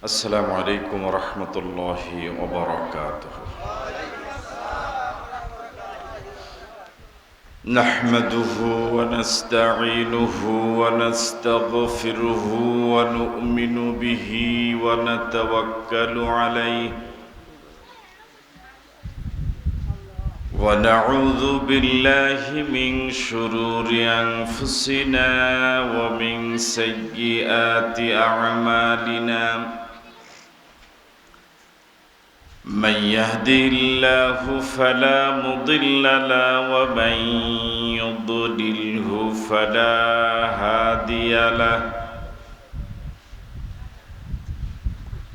السلام عليكم ورحمة الله وبركاته. نحمده ونستعينه ونستغفره ونؤمن به ونتوكل عليه ونعوذ بالله من شرور أنفسنا ومن سيئات أعمالنا. من يهدي الله فلا مضل له ومن يضلله فلا هادي له.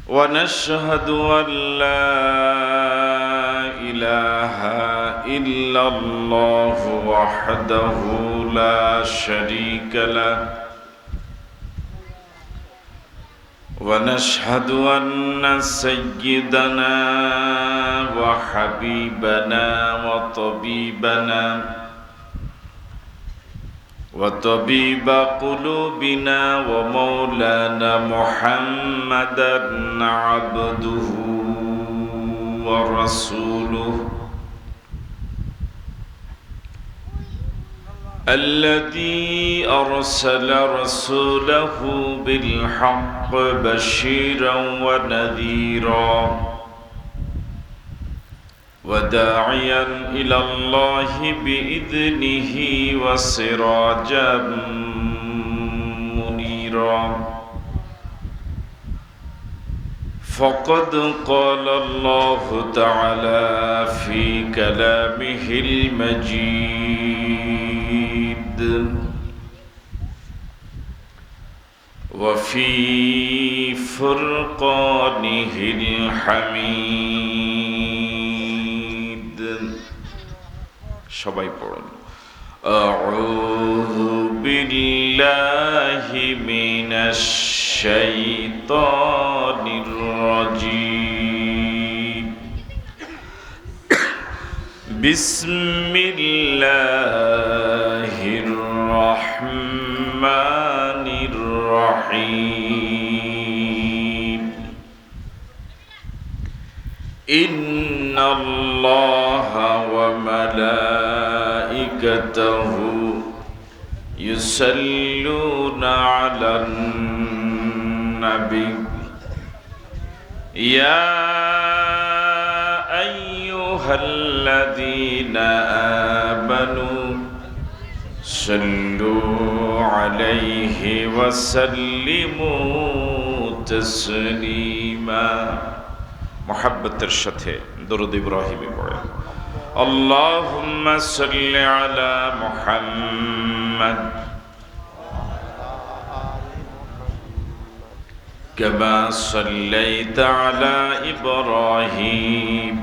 ونشهد أن لا إله إلا الله وحده لا شريك له. ونشهد أن سيدنا وحبيبنا وطبيب قلوبنا ومولانا محمدا عبده ورسوله الذي أرسل رسوله بالحق بشيرا ونذيرا وداعيا إلى الله بإذنه وسراجا منيرا. فقد قال الله تعالى في كلامه المجيد وفي فرقانه الحميد. সবাই পড়ুন أعوذ بالله من الشيطان الرجيم. بسم الله الرحمن الرحيم. إن الله وملائكته يصلون على النبي يا أيها الذين آمنوا صلوا عليه وسلموا تسليما. محبتের সাথে দরুদ ইব্রাহিমী পড়ে اللهم صل على محمد كما صليت على إبراهيم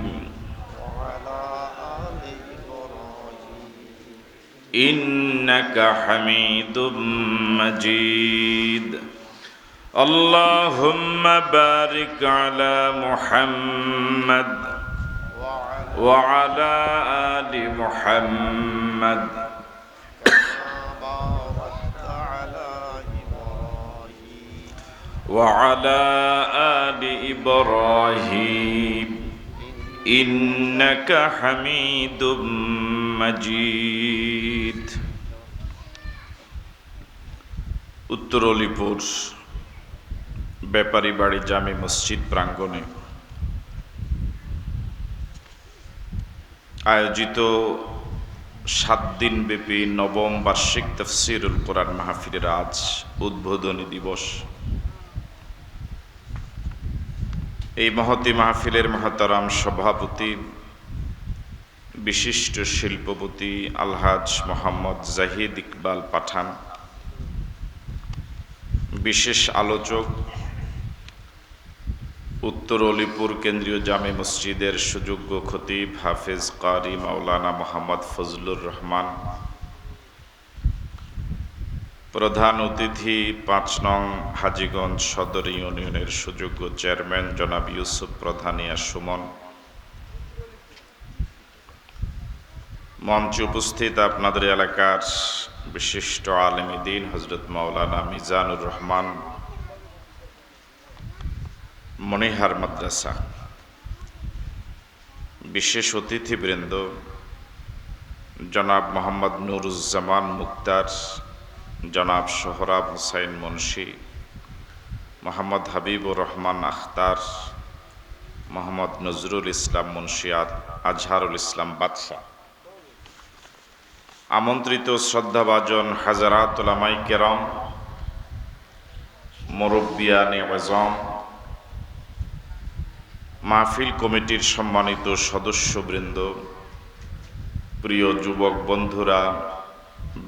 إنك حميد مجيد. اللهم بارك على محمد وعلى آل محمد وعلى آل إبراهيم إنك حميد مجيد. উত্তর অলিপুর ব্যাপারী বাড়ি জামে মসজিদ প্রাঙ্গণে আয়োজিত 7 দিনব্যাপী নবম বার্ষিক তাফসীরুল কোরআন মাহফিলের আজ উদ্বোধনী দিবস। এই মহতী মাহফিলের মহতারাম সভাপতি বিশিষ্ট শিল্পপতি আলহাজ মোহাম্মদ জাহিদ ইকবাল পাঠান, বিশেষ আলোচক উত্তর অলিপুর কেন্দ্রীয় জামে মসজিদের সুযোগ্য খতিব হাফেজ কারি মাওলানা মোহাম্মদ ফজলুর রহমান, প্রধান অতিথি 5 নং হাজীগঞ্জ সদর ইউনিয়নের সুযোগ্য চেয়ারম্যান জনাব ইউসুফ প্রধানিয়া সুমন, মঞ্চে উপস্থিত আপনাদের এলাকার বিশিষ্ট আলেম-ই-দ্বীন হযরত মাওলানা মিজানুর রহমান, প্রধান অতিথি 5 নং হাজীগঞ্জ সদর ইউনিয়নের সুযোগ্য চেয়ারম্যান জনাব ইউসুফ প্রধানিয়া সুমন, মঞ্চে উপস্থিত আপনাদের এলাকার বিশিষ্ট আলেম-ই-দ্বীন হযরত মাওলানা মিজানুর রহমান, মনিহার মাদ্রাসা, বিশেষ অতিথিবৃন্দ, জনাব মোহাম্মদ নুরুজ্জামান মুক্তার, জনাব সোহরাব হোসাইন মুন্সি, মোহাম্মদ হাবিবুর রহমান আখতার, মোহাম্মদ নজরুল ইসলাম মুন্সিয়াত, আজহারুল ইসলাম বাদশাহ, আমন্ত্রিত শ্রদ্ধাভাজন হাজারাত উলামায়ে কেরাম, মুরব্বিয়ানে আযম, মাহফিল কমিটির সম্মানিত সদস্যবৃন্দ, প্রিয় যুবক বন্ধুরা,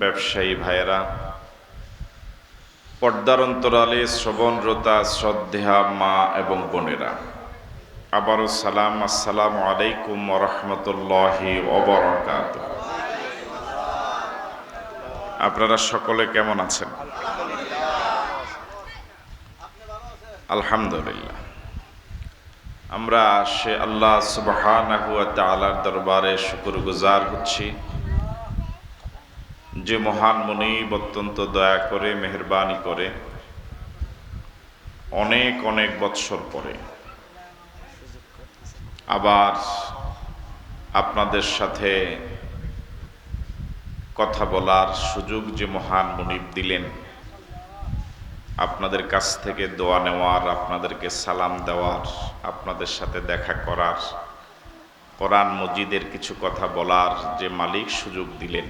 ব্যবসায়ী ভাইয়েরা, পর্দার অন্তরালে শ্রবণরতা শ্রদ্ধেয়া মা এবং বোনেরা, আবারও সালাম, আসসালামু আলাইকুম ওয়া রাহমাতুল্লাহি ওয়া বারাকাতুহু। আপনারা সকলে কেমন আছেন? আলহামদুলিল্লাহ। আমরা সে আল্লাহ সুবহানাহু ওয়া তাআলার দরবারে শুকরগুজার হচ্ছি, যে মহান মুনিব অত্যন্ত দয়া করে মেহেরবানি করে অনেক অনেক বৎসর পরে আবার আপনাদের সাথে কথা বলার সুযোগ যে মহান মুনিব দিলেন, আপনাদের কাছ থেকে দোয়া নেওয়ার, আপনাদেরকে সালাম দেওয়ার, আপনাদের সাথে দেখা করার, কোরআন মজিদের কিছু কথা বলার যে মালিক সুযোগ দিলেন,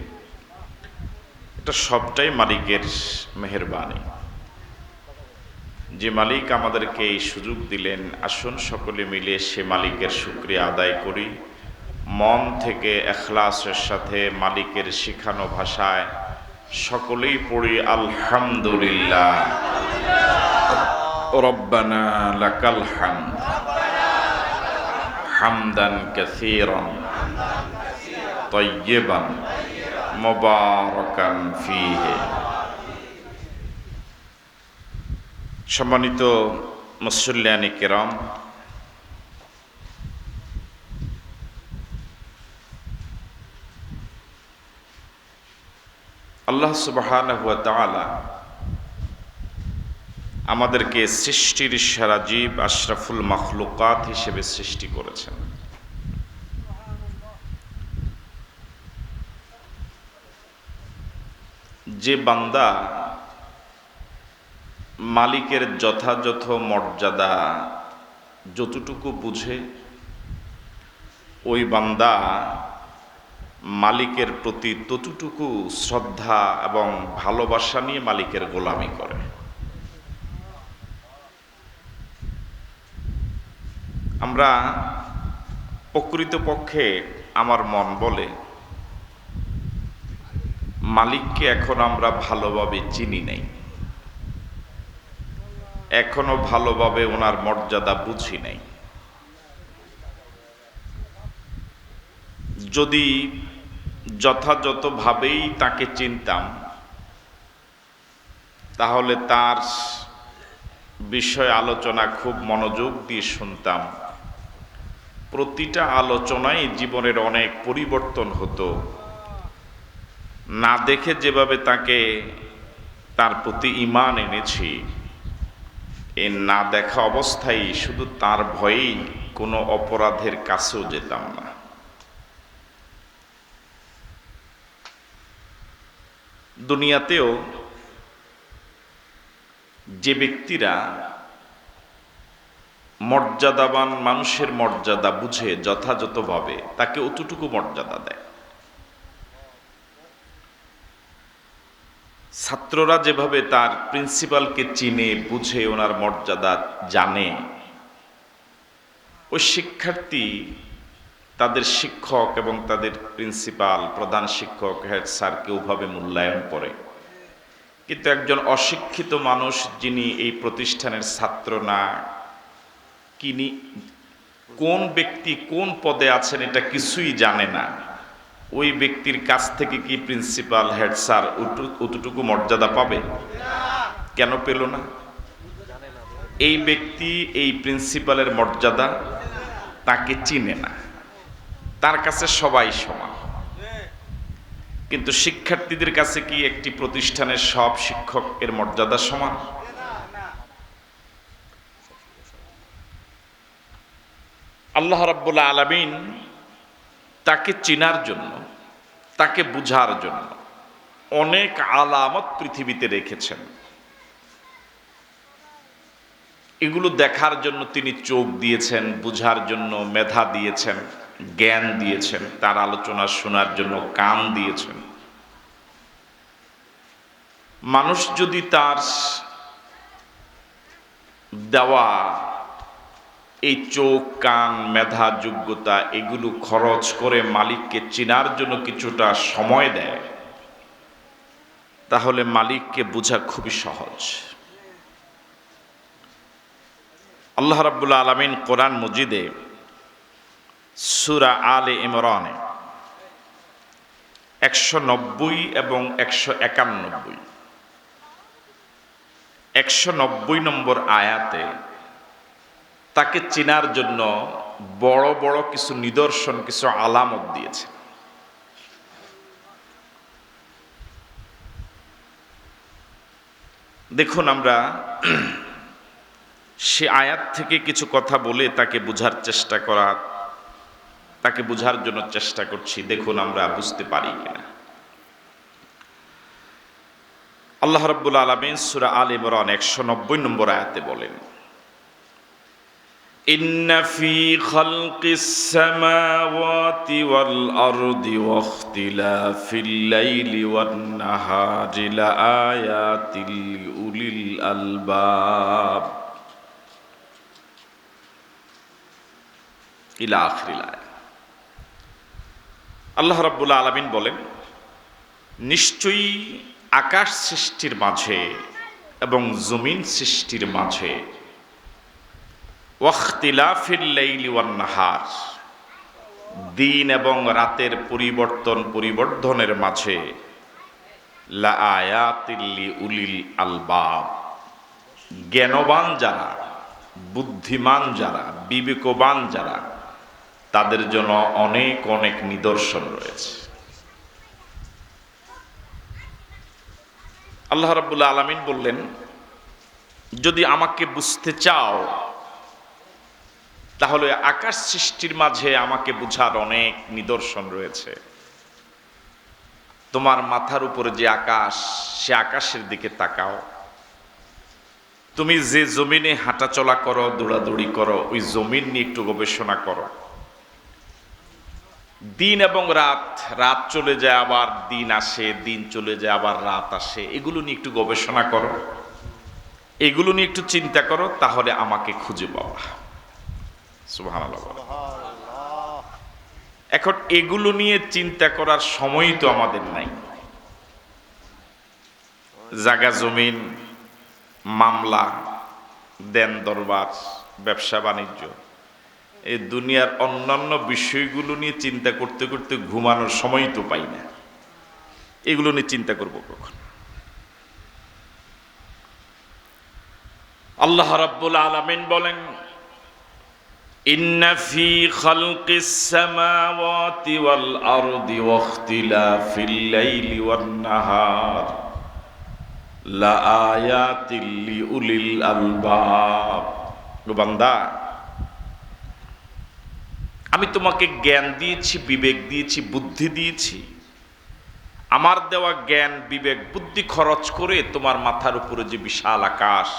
এটা সবটাই মালিকের মেহেরবানি। যে মালিক আমাদেরকে এই সুযোগ দিলেন, আসুন সকলে মিলে সে মালিকের শুকরিয়া আদায় করি, মন থেকে ইখলাসের সাথে মালিকের শিখানো ভাষায় সকলেই পড়ি আলহামদুলিল্লাহ। রব্বানা লাকাল হামদ হামদান কাসীরান তাইয়্যিবান মুবারাকান ফীহি। সম্মানিত মুসল্লিয়ানে কেরাম, আল্লাহ সুবহানাহু ওয়া তাআলা আমাদেরকে সৃষ্টির সেরা জীব, আশরাফুল মাখলুকাত হিসেবে সৃষ্টি করেছেন। যে বান্দা মালিকের যথাযথ মর্যাদা যতটুকু বুঝে, ওই বান্দা মালিকের প্রতি ততটুকু শ্রদ্ধা এবং ভালোবাসা নিয়ে মালিকের গোলামি করে। আমরা প্রকৃতপক্ষে, আমার মন বলে, মালিককে এখন আমরা ভালোভাবে চিনি নাই, এখনো ভালোভাবে ওনার মর্যাদা বুঝি নাই। যদি যথাযথভাবেই তাকে চিনতাম, তাহলে তার বিষয় আলোচনা খুব মনোযোগ দিয়ে শুনতাম, প্রতিটা আলোচনায় জীবনের অনেক পরিবর্তন হতো। না দেখে যেভাবে তাকে, তার প্রতি ঈমান এনেছি, এই না দেখা অবস্থায় শুধু তার ভয়েই কোনো অপরাধের কাছেও যেতাম না। দুনিয়াতেও যে ব্যক্তিরা মর্যাদাবান মানুষের মর্যাদা বুঝে যথাযথভাবে, তাকে অতটুকু মর্যাদা দেয়। ছাত্ররা যেভাবে তার প্রিন্সিপালকে চিনে বুঝে ওনার মর্যাদা জানে, ওই শিক্ষার্থী তাদের শিক্ষক এবং তাদের প্রিন্সিপাল, প্রধান শিক্ষক, হেড স্যারকে ওভাবে মূল্যায়ন করে। কিন্তু একজন অশিক্ষিত মানুষ, যিনি এই প্রতিষ্ঠানের ছাত্র না, কিনি কোন ব্যক্তি কোন পদে আছেন এটা কিছুই জানে না, ওই ব্যক্তির কাছ থেকে কি প্রিন্সিপাল, হেড স্যার অতটুকু মর্যাদা পাবে? কেন পেল না? এই ব্যক্তি এই প্রিন্সিপালের মর্যাদা তাকে চিনে না, তার কাছে সবাই সমান। কিন্তু শিক্ষার্থীদের কাছে কি একটি প্রতিষ্ঠানের সব শিক্ষকের মর্যাদা সমান? আল্লাহ রাব্বুল আলামিন তাকে চিনার জন্য, তাকে বুঝার জন্য অনেক আলামত পৃথিবীতে রেখেছেন। এগুলো দেখার জন্য তিনি চোখ দিয়েছেন, বুঝার জন্য মেধা দিয়েছেন, জ্ঞান দিয়েছেন, তার আলোচনা শোনার জন্য কান দিয়েছেন। মানুষ যদি তার দেওয়া এই চোখ, কান, মেধা, যোগ্যতা এগুলো খরচ করে মালিককে চেনার জন্য কিছুটা সময় দেয়, তাহলে মালিককে বোঝা খুবই সহজ। আল্লাহ রাব্বুল আলামিন কোরআন মজিদে সূরা আলে ইমরানে 190 এবং 191, 190 নম্বর আয়াতে তাকে চেনার জন্য বড় বড় কিছু নিদর্শন, কিছু আলামত দিয়েছে। দেখুন, আমরা সে আয়াত থেকে কিছু কথা বলে তাকে বোঝার চেষ্টা করা, তাকে বোঝার জন্য চেষ্টা করছি। দেখুন আমরা বুঝতে পারি কিনা। আল্লাহ রাব্বুল আলামিন সূরা আলে ইমরান 190 নম্বর আয়াতে বলেন, ইন্না ফি খালকিস সামাওয়াতি ওয়াল আরদি ওয়াখতিলাফিল লাইলি ওয়ান নাহারি লাআয়াতিল লিউলিল আলবাব ইলা আখিরিল আয়াত। আল্লাহ রাব্বুল আলামিন বলেন, নিশ্চয়ই আকাশ সৃষ্টির মাঝে এবং জমিন সৃষ্টির মাঝে, ওয়াখতিলাফিল লাইলি ওয়ান নাহার, দিন এবং রাতের পরিবর্ধনের মাঝে, লাআয়াতিল লিউলিল আলবাব, জ্ঞানবান যারা, বুদ্ধিমান যারা, বিবেকবান যারা, তাদের জন্য অনেক অনেক নিদর্শন রয়েছে। আল্লাহ রাব্বুল আলামিন বললেন, যদি আমাকে বুঝতে চাও তাহলে আকাশ সৃষ্টির মাঝে আমাকে বুঝার অনেক নিদর্শন রয়েছে। তোমার মাথার উপরে যে আকাশ, সে আকাশের দিকে তাকাও। তুমি যে জমিনে হাঁটাচলা করো, দৌড়াদৌড়ি করো, ওই জমিন নিয়ে একটু গবেষণা করো। দিন এবং রাত, রাত চলে যায় আবার দিন আসে, দিন চলে যায় আবার রাত আসে, এগুলো নিয়ে একটু গবেষণা করো, এগুলো নিয়ে একটু চিন্তা করো, তাহলে আমাকে খুঁজে পাবা। সুবহানাল্লাহ। এখন এগুলো নিয়ে চিন্তা করার সময়ই তো আমাদের নাই। জায়গা জমিন, মামলা, দেন দরবার, ব্যবসা বাণিজ্য, এই দুনিয়ার অন্যান্য বিষয়গুলো নিয়ে চিন্তা করতে করতে ঘুমানোর সময় তো পাই না। এগুলো নিয়ে চিন্তা করব কখন? আল্লাহ রাব্বুল আলামিন বলেন, ইন্না ফি খালকিস সামাওয়াতি ওয়াল আরদি ওয়াখতিলাফিল লাইলি ওয়ান নাহার লাআয়াতিল লিউলিল আলবাব। বান্দা, আমি তোমাকে জ্ঞান দিয়েছি, বিবেক দিয়েছি, বুদ্ধি দিয়েছি। আমার দেওয়া জ্ঞান, বিবেক, বুদ্ধি খরচ করে তোমার মাথার উপরে যে বিশাল আকাশ,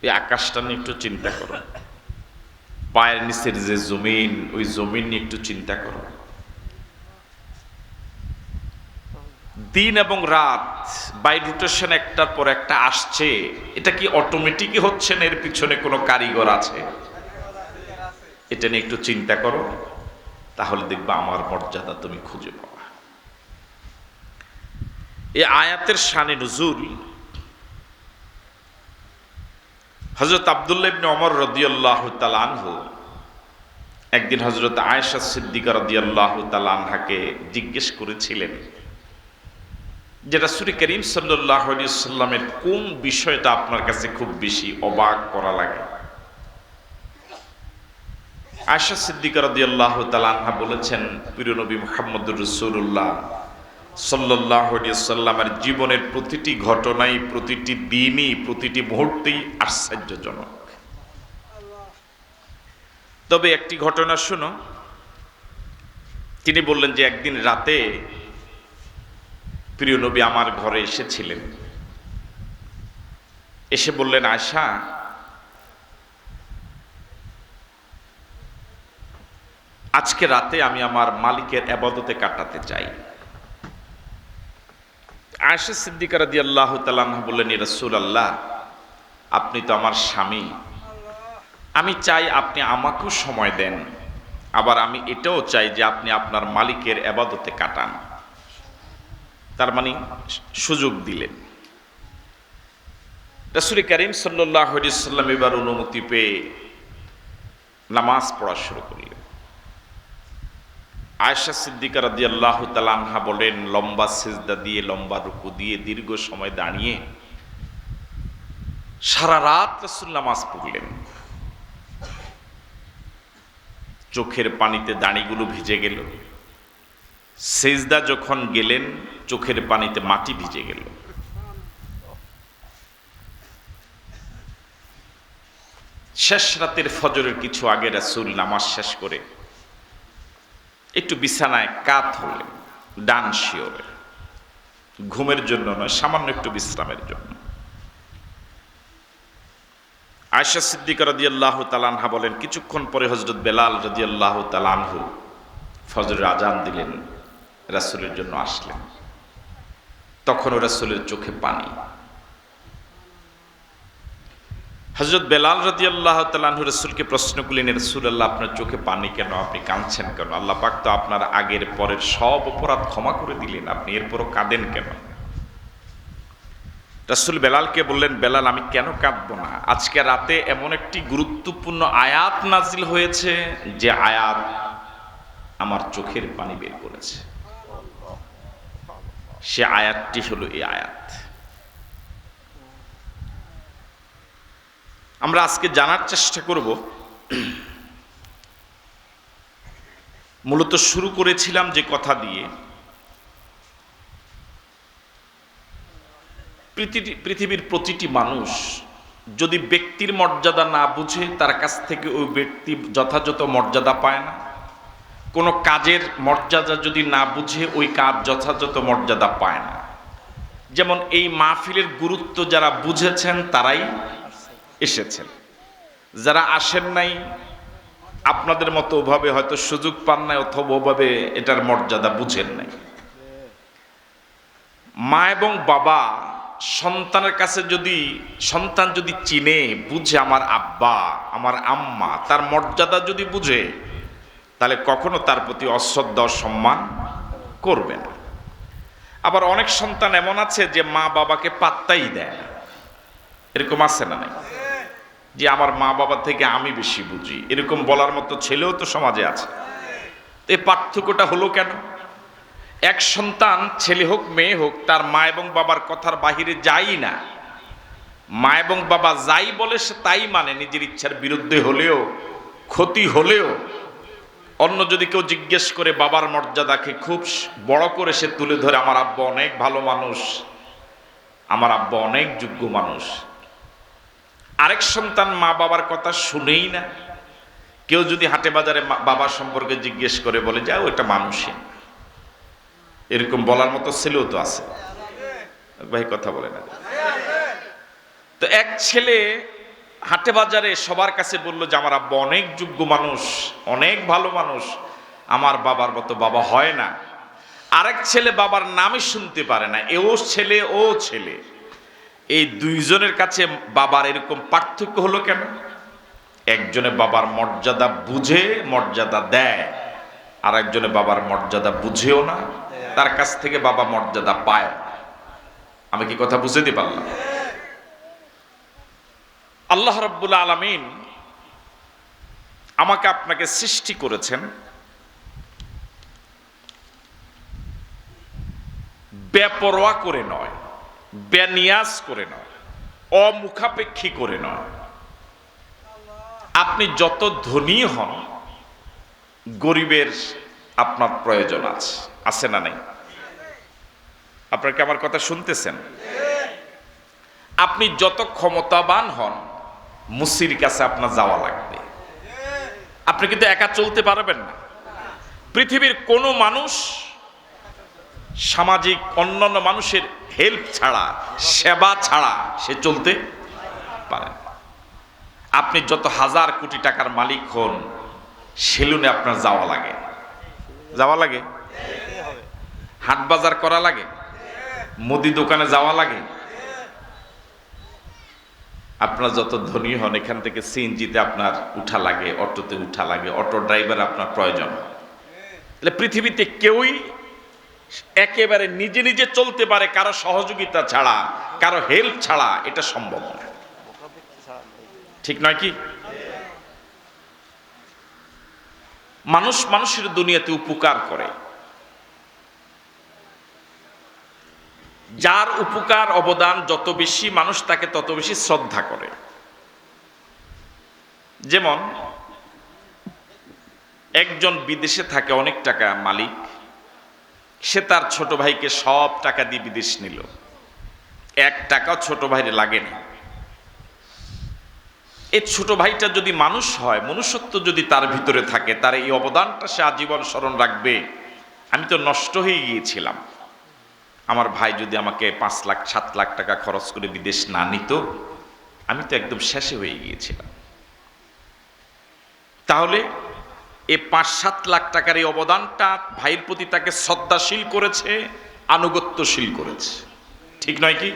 এই আকাশটা নিয়ে একটু চিন্তা করো। পায়ের নিচের যে জমিন, ওই জমিন নিয়ে একটু চিন্তা করো। দিন এবং রাত বাই রোটেশন একটার পর একটা আসছে, এটা কি অটোমেটিকই হচ্ছে না? এর পিছনে কোনো কারিগর আছে? এটা নিয়ে একটু চিন্তা করো, তাহলে দেখবা আমার মর্যাদা তুমি খুঁজে পাবা। এই আয়াতের শানে নুজুল হযরত আব্দুল্লাহ ইবনে ওমর রাদিয়াল্লাহু তাআলা আনহু একদিন হযরত আয়েশা সিদ্দিকা রাদিয়াল্লাহু তাআলা আনহাকে জিজ্ঞেস করেছিলেন যে রাসূল করিম সাল্লাল্লাহু আলাইহি ওয়াসাল্লামের কোন বিষয়টা আপনার কাছে খুব বেশি অবাক করা লাগে? আয়েশা সিদ্দিকা রাদিয়াল্লাহু তাআলা আনহা বলেছেন, প্রিয় নবী মুহাম্মদুর রাসূলুল্লাহ সাল্লাল্লাহু আলাইহি ওয়াসাল্লামের জীবনের প্রতিটি ঘটনাই, প্রতিটি দিনই, প্রতিটি মুহূর্তেই আশ্চর্যজনক। তবে একটি ঘটনা শুনো। তিনি বললেন যে একদিন রাতে প্রিয় নবী আমার ঘরে এসেছিলেন, এসে বললেন, আয়েশা, আজকে রাতে আমি আমার মালিকের ইবাদতে কাটাতে চাই। আয়েশা সিদ্দিকা রাদিয়াল্লাহু তাআলা আনহা বললেন, ইয়া রাসূলুল্লাহ, আপনি তো আমার স্বামী, আমি চাই আপনি আমাকেও সময় দেন, আবার আমি এটাও চাই যে আপনি আপনার মালিকের ইবাদতে কাটান। তার মানে সুযোগ দিলেন। রাসূল করিম সাল্লাল্লাহু আলাইহি ওয়াসাল্লাম এবার অনুমতি পেয়ে নামাজ পড়া শুরু করলেন। আয়েশা সিদ্দিকা রাদিয়াল্লাহু তাআলা আনহা বলেন, লম্বা সিজদা দিয়ে, লম্বা রুকু দিয়ে, দীর্ঘ সময় দাঁড়িয়ে সারা রাত রাসূল নামাজ পড়লেন। চোখের পানিতে দাড়িগুলো ভিজে গেল। সিজদা যখন গেলেন, চোখের পানিতে মাটি ভিজে গেল। শেষ রাতের ফজরের কিছু আগে রাসূল নামাজ শেষ করে একটু বিছানায় কাত হলেন, ডান শিওরে, ঘুমের জন্য নয়, সামান্য একটু বিশ্রামের জন্য। আয়েশা সিদ্দিকা রাদিয়াল্লাহু তাআলা আনহা বলেন, কিছুক্ষণ পরে হযরত বেলাল রাদিয়াল্লাহু তাআলা আনহু ফজরের আজান দিলেন, রাসূলের জন্য আসলেন। তখনও রাসূলের চোখে পানি। হযরত বেলাল রাদিয়াল্লাহু তাআলা আনহু রাসূলকে প্রশ্ন করলেন, রাসূলুল্লাহ, আপনার চোখে পানি কেন? আপনি কাঁদছেন কেন? আল্লাহ পাক তো আপনার আগের পরের সব অপরাধ ক্ষমা করে দিলেন, আপনি এরপরও কাঁদেন কেন? রাসূল বেলালকে বললেন, বেলাল, আমি কেন কাঁদবো না? আজকে রাতে এমন একটি গুরুত্বপূর্ণ আয়াত নাজিল হয়েছে যে আয়াত আমার চোখের পানি বের করেছে। সে আয়াতটি হলো এই আয়াত। আমরা আজকে জানার চেষ্টা করব। মূলত শুরু করেছিলাম যে কথা দিয়ে, পৃথিবীর প্রতিটি মানুষ যদি ব্যক্তির মর্যাদা না বুঝে, তার কাছ থেকে ওই ব্যক্তি যথাযথ মর্যাদা পায় না। কোনো কাজের মর্যাদা যদি না বুঝে, ওই কাজ যথাযথ মর্যাদা পায় না। যেমন এই মাহফিলের গুরুত্ব যারা বুঝেছেন তারাই এসেছেন, যারা আসেন নাই, আপনাদের মতো ওভাবে হয়তো সুযোগ পান নাই, অথবা ওভাবে এটার মর্যাদা বুঝেন নাই। মা এবং বাবা সন্তানের কাছে সন্তান যদি চিনে বুঝে আমার আব্বা, আমার আম্মা, তার মর্যাদা যদি বুঝে, তাহলে কখনো তার প্রতি অশ্রদ্ধা সম্মান করবে না। আবার অনেক সন্তান এমন আছে যে মা বাবাকে পাত্তাই দেয় না। এরকম আছে না নাই? যে আমার মা বাবা থেকে আমি বেশি বুঝি, এরকম বলার মতো ছেলেও তো সমাজে আছে। এই পার্থক্যটা হলো কেন? এক সন্তান, ছেলে হোক মেয়ে হোক, তার মা এবং বাবার কথার বাহিরে যাই না। মা এবং বাবা যাই বলে সে তাই মানে, নিজের ইচ্ছার বিরুদ্ধে হলেও, ক্ষতি হলেও। অন্য যদি কেউ জিজ্ঞেস করে, বাবার মর্যাদাকে খুব বড় করে সে তুলে ধরে, আমার আব্বা অনেক ভালো মানুষ, আমার আব্বা অনেক যোগ্য মানুষ। আরেক সন্তান মা বাবার কথা শুনেই না। কেউ যদি হাটে বাজারে বাবা সম্পর্কে জিজ্ঞেস করে, বলে যাও এটা মানুষই। এরকম বলার মতো ছেলেও তো আছে, ভাই কথা বলে না। তো এক ছেলে হাটে বাজারে সবার কাছে বলল যে আমার আব্বা অনেক যোগ্য মানুষ, অনেক ভালো মানুষ, আমার বাবার মতো বাবা হয় না। আরেক ছেলে বাবার নামই শুনতে পারে না, এও ছেলে ও ছেলে। এই দুইজনের কাছে বাবার এরকম পার্থক্য হলো কেন? একজনে বাবার মর্যাদা বুঝে মর্যাদা দেয়, আর একজনে বাবার মর্যাদা বুঝেও না, তার কাছ থেকে বাবা মর্যাদা পায়। আমি কি কথা বুঝতে পারলাম? আল্লাহ রাব্বুল আলামিন আমাকে আপনাকে সৃষ্টি করেছেন বেপরোয়া করে নয়, বেনিয়াজ করে নয়, অমুখাপেক্ষী করে নয়। আপনি যত ধনী হন, গরিবের আপনার প্রয়োজন আছে না নাই? আপনারা কি আমার কথা শুনতেছেন? আপনি যত ক্ষমতাবান হন, মুসির কাছে আপনার যাওয়া লাগবে। আপনি কিন্তু একা চলতে পারবেন না। পৃথিবীর কোনো মানুষ সামাজিক অন্যান্য মানুষের হেল্প ছাড়া, সেবা ছাড়া সে চলতে পারে না। আপনি যত হাজার কোটি টাকার মালিক হন, সেলুনে আপনার যাওয়া লাগে, হাট বাজার করা লাগে, মুদি দোকানে যাওয়া লাগে। আপনার যত ধনী হন, এখান থেকে সিএনজিতে আপনার উঠা লাগে, অটোতে উঠা লাগে, অটো ড্রাইভার আপনার প্রয়োজন। তাহলে পৃথিবীতে কেউই একেবারে নিজে নিজে চলতে পারে কারো সহযোগিতা ছাড়া, কারো হেল্প ছাড়া, এটা সম্ভব না। ঠিক নয় কি? মানুষ মানুষের দুনিয়াতে উপকার করে, যার উপকার অবদান যত বেশি, মানুষ তাকে তত বেশি শ্রদ্ধা করে। যেমন একজন বিদেশে থাকে, অনেক টাকা মালিক, সে তার ছোট ভাইকে সব টাকা দিয়ে বিদেশ নিল, 1 টাকাও ছোট ভাইরে লাগেনি। এই ছোট ভাইটা যদি মানুষ হয়, মনুষ্যত্ব যদি তার ভিতরে থাকে, তার এই অবদানটা সে আজীবন স্মরণ রাখবে। আমি তো নষ্ট হয়ে গিয়েছিলাম, আমার ভাই যদি আমাকে 5 লাখ 7 লাখ টাকা খরচ করে বিদেশ না নিত, আমি তো একদম শেষে হয়ে গিয়েছিলাম। তাহলে এই 5-7 লাখ টাকার এই অবদানটা ভাইয়ের প্রতি তাকে শ্রদ্ধাশীল করেছে, আনুগত্যশীল করেছে। ঠিক নয় কি?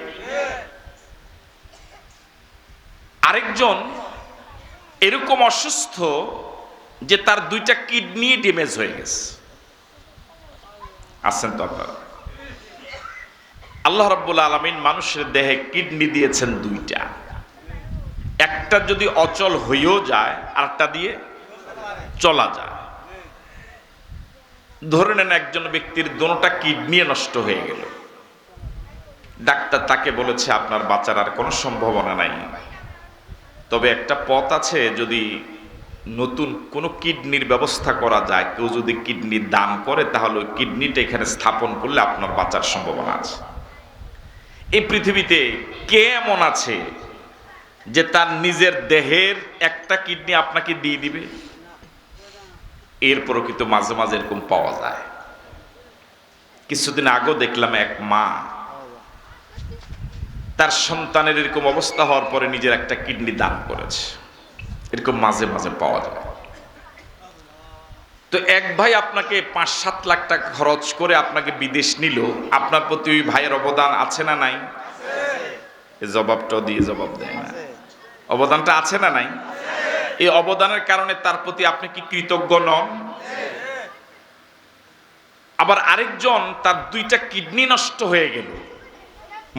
আরেকজন এরকম অসুস্থ যে তার 2টা কিডনি ড্যামেজ হয়ে গেছে, আছেন তো আপনারা? আল্লাহ রাব্বুল আলামিন মানুষের দেহে কিডনি দিয়েছেন 2টা। একটা যদি অচল হয়েও যায়, আরেকটা দিয়ে চলা যায়। ধরে নেন একজন ব্যক্তির দোনোটা কিডনি নষ্ট হয়ে গেল, ডাক্তার তাকে বলেছে আপনার বাঁচার আর কোনো সম্ভাবনা নাই, তবে একটা পথ আছে, যদি নতুন কোনো কিডনির ব্যবস্থা করা যায়, কেউ যদি কিডনি দান করে, তাহলে ওই কিডনিটা এখানে স্থাপন করলে আপনার বাঁচার সম্ভাবনা আছে। এই পৃথিবীতে কে এমন আছে যে তার নিজের দেহের একটা কিডনি আপনাকে দিয়ে দিবে? এরপরও কিন্তু মাঝে মাঝে এরকম পাওয়া যায়। কিছুদিন আগেও দেখলাম এক মা তার সন্তানের এরকম অবস্থা হওয়ার পরে নিজের একটা কিডনি দান করেছে। এরকম মাঝে মাঝে পাওয়া যায়। তো এক ভাই আপনাকে 5-7 লাখ টাকা খরচ করে আপনাকে বিদেশ নিল, আপনার প্রতি ওই ভাইয়ের অবদান আছে না নাই? এই জবাবটাও দিয়ে জবাব দেয় না, অবদানটা আছে না নাই? এই অবদানের কারণে তার প্রতি আপনি কি কৃতজ্ঞ নন? আবার আরেকজন, তার 2টা কিডনি নষ্ট হয়ে গেল,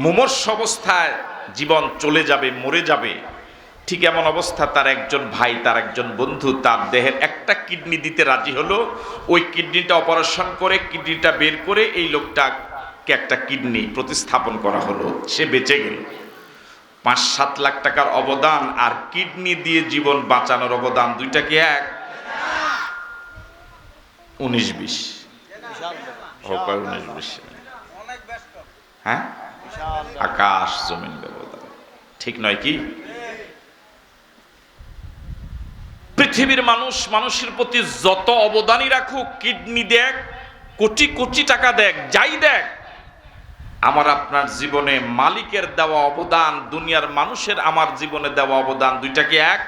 মুমূর্ষ অবস্থায়, জীবন চলে যাবে, মরে যাবে, ঠিক এমন অবস্থা তার একজন ভাই, তার একজন বন্ধু তার দেহের একটা কিডনি দিতে রাজি হলো। ওই কিডনিটা অপারেশন করে, কিডনিটা বের করে এই লোকটাকে একটা কিডনি প্রতিস্থাপন করা হলো, সে বেঁচে গেল। 5-7 লাখ টাকার অবদান আর কিডনি দিয়ে জীবন বাঁচানোর অবদান, 2টা কি এক? 19-20 হোক, 19-20, হ্যাঁ, আকাশ জমিন ব্যবধান। ঠিক নয় কি? পৃথিবীর মানুষ মানুষের প্রতি যত অবদানই রাখুক, কিডনি দেখ, কোটি কোটি টাকা দেখ, যাই দেখ, আমার আপনার জীবনে মালিকের দেওয়া অবদান, দুনিয়ার মানুষের আমার জীবনে দেওয়া অবদান, 2টা কি এক?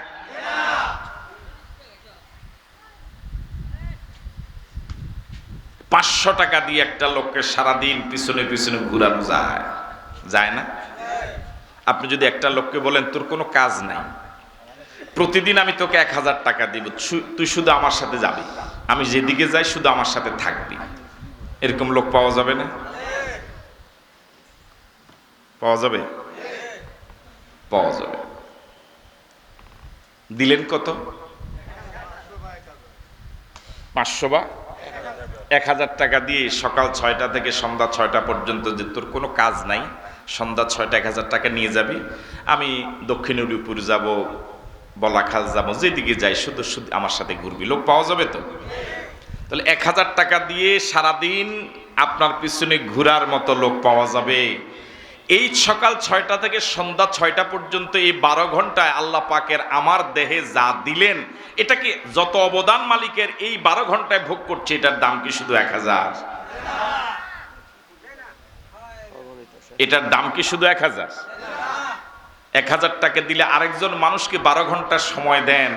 500 টাকা দিয়ে একটা লোককে সারাদিন পিছনে পিছনে ঘুরানো যায় না? আপনি যদি একটা লোককে বলেন তোর কোনো কাজ নাই, প্রতিদিন আমি তোকে 1000 টাকা দিব, তুই শুধু আমার সাথে যাবি, আমি যেদিকে যাই শুধু আমার সাথে থাকবি, এরকম লোক পাওয়া যাবে না? পাওয়া যাবে? পাওয়া যাবে। দিলেন কত? 500 বা 1000 টাকা দিয়ে সকাল 6টা থেকে সন্ধ্যা 6টা পর্যন্ত, যে তোর কোনো কাজ নাই, সন্ধ্যা 6টা 1000 টাকা নিয়ে যাবি, আমি দক্ষিণ উড়িপুর যাব, বলাখাল যাব, যেদিকে যাই শুধু শুধু আমার সাথে ঘুরবি, লোক পাওয়া যাবে তো? তাহলে 1000 টাকা দিয়ে সারাদিন আপনার পিছনে ঘোরার মতো লোক পাওয়া যাবে। এই সকাল 6টা থেকে সন্ধ্যা 6টা পর্যন্ত এই 12 ঘন্টায় আল্লাহ পাকের আমার দেহে যা দিলেন, এটা কি যত অবদান মালিকের এই 12 ঘন্টায় ভোগ করছে, এটার দাম কি শুধু 1000? এটার দাম কি শুধু 1000? 1000 টাকা দিলে আরেকজন মানুষকে 12 ঘন্টা সময় দেন,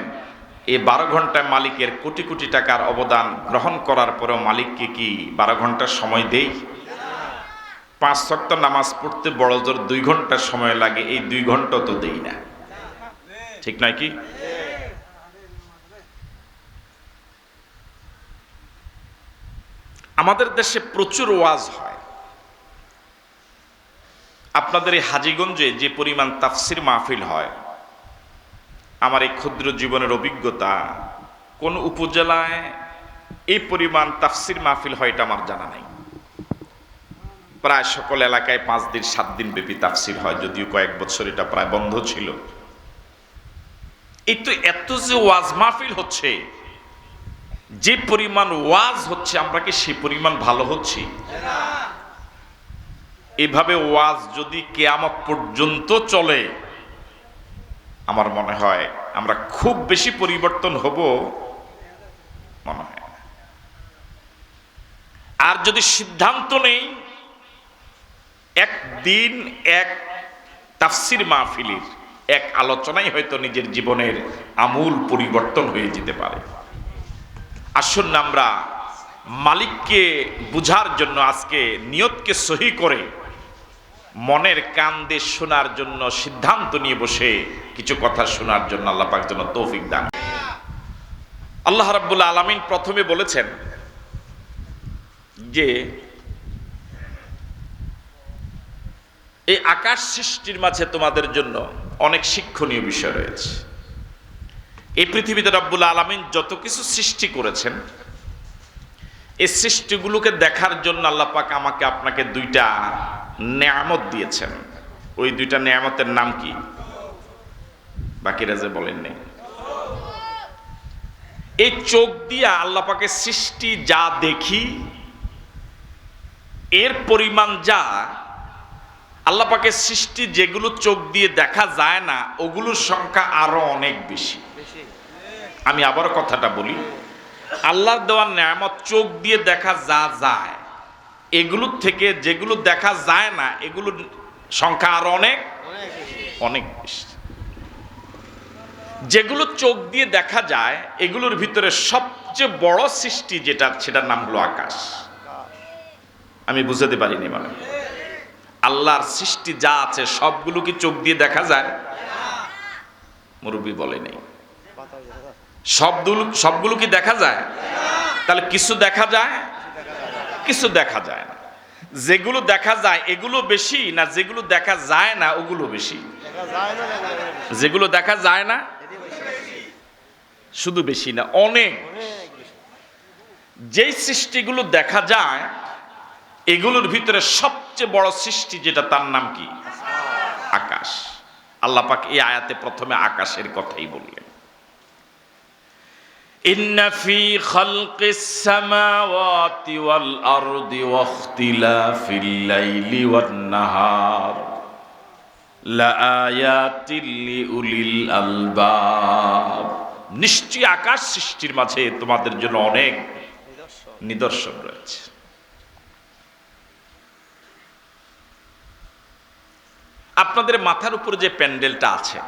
এই 12 ঘন্টায় মালিকের কোটি কোটি টাকার অবদান গ্রহণ করার পরেও মালিককে কি 12 ঘন্টা সময় দেই? 5 ওয়াক্ত নামাজ পড়তে বড় জোর 2 ঘন্টা সময় লাগে, এই 2 ঘন্টা তো দেই না, ঠিক নয় কি? আমাদের দেশে প্রচুর ওয়াজ হয়। আপনাদের এই হাজীগঞ্জে যে পরিমাণ তাফসির মাহফিল হয়, আমার এই ক্ষুদ্র জীবনের অভিজ্ঞতা, কোন উপজেলায় এই পরিমাণ তাফসির মাহফিল হয় এটা আমার জানা নাই। প্রায় সকল এলাকায় 5 দিন 7 দিন ব্যাপী তাফসির হয়, যদিও কয়েক বছর এটা প্রায় বন্ধ ছিল। এই তো এত যে ওয়াজ মাহফিল হচ্ছে, যে পরিমাণ ওয়াজ হচ্ছে, আমরা কি সেই পরিমাণ ভালো হচ্ছি? এভাবে ওয়াজ যদি কিয়ামত পর্যন্ত চলে, আমার মনে হয় আমরা খুব বেশি পরিবর্তন হব মনে হয় না। আর যদি সিদ্ধান্ত নেই একদিন এক তাফসির মাহফিলের এক আলোচনাই হয়তো নিজের জীবনের আমূল পরিবর্তন হয়ে যেতে পারে। আসুন আমরা মালিককে বুঝার জন্য আজকে নিয়তকে সহি করে মনের কান দিয়ে শোনার জন্য সিদ্ধান্ত নিয়ে বসে কিছু কথা শোনার জন্য আল্লাহ পাক যেন তৌফিক দান। আল্লাহ রাব্বুল আলামিন প্রথমে বলেছেন যে এই আকাশ সৃষ্টির মাঝে তোমাদের জন্য অনেক শিক্ষণীয় বিষয় রয়েছে। এই পৃথিবীতে রাব্বুল আলামিন যত কিছু সৃষ্টি করেছেন, এই সৃষ্টিগুলোকে দেখার জন্য আল্লাহ পাক আমাকে আপনাকে 2টা নেয়ামত দিয়েছেন। ওই 2টা নেয়ামতের নাম কি? বাকিরা যে বলেন নেই। এই চোখ দিয়ে আল্লাহ পাকের সৃষ্টি যা দেখি, এর পরিমাণ যা, আল্লাহ পাকের সৃষ্টি যেগুলো চোখ দিয়ে দেখা যায় না, ওগুলোর সংখ্যা আরো অনেক বেশি। আমি আবার কথাটা বলি, আল্লাহর দেওয়া নেয়ামত চোখ দিয়ে দেখা যা যায়, এগুলোর থেকে যেগুলো দেখা যায় না, এগুলোর সংখ্যা আরো অনেক অনেক বেশি। যেগুলো চোখ দিয়ে দেখা যায়, এগুলোর ভিতরে সবচেয়ে বড় সৃষ্টি যেটা, সেটার নাম হলো আকাশ। আমি বুঝাতে পারিনি মানে, আল্লাহর সৃষ্টি যা আছে সবগুলো কি চোখ দিয়ে দেখা যায়? মুরব্বী বলে নেই। সবগুলো কি দেখা যায়? তাহলে কিছু দেখা যায়, কিছু দেখা যায় না। যেগুলো দেখা যায় এগুলো বেশি, না যেগুলো দেখা যায় না ওগুলো বেশি? যেগুলো দেখা যায় না শুধু বেশি না, অনেক। যেই সৃষ্টিগুলো দেখা যায় এগুলোর ভিতরে সবচেয়ে বড় সৃষ্টি যেটা, তার নাম কি? আকাশ। আল্লাহ পাক এই আয়াতে প্রথমে আকাশের কথাই বললেন। ইন্না ফি খালকিস সামাওয়াতি ওয়াল আরদি ওয়াখতিলাফিল লাইলি ওয়ান নাহার লাআয়াতিল লিউলিল আলবাব। নিশ্চয়ই আকাশ সৃষ্টির মাঝে তোমাদের জন্য অনেক নিদর্শন রয়েছে। আপনাদের মাথার উপর যে প্যান্ডেলটা আছে,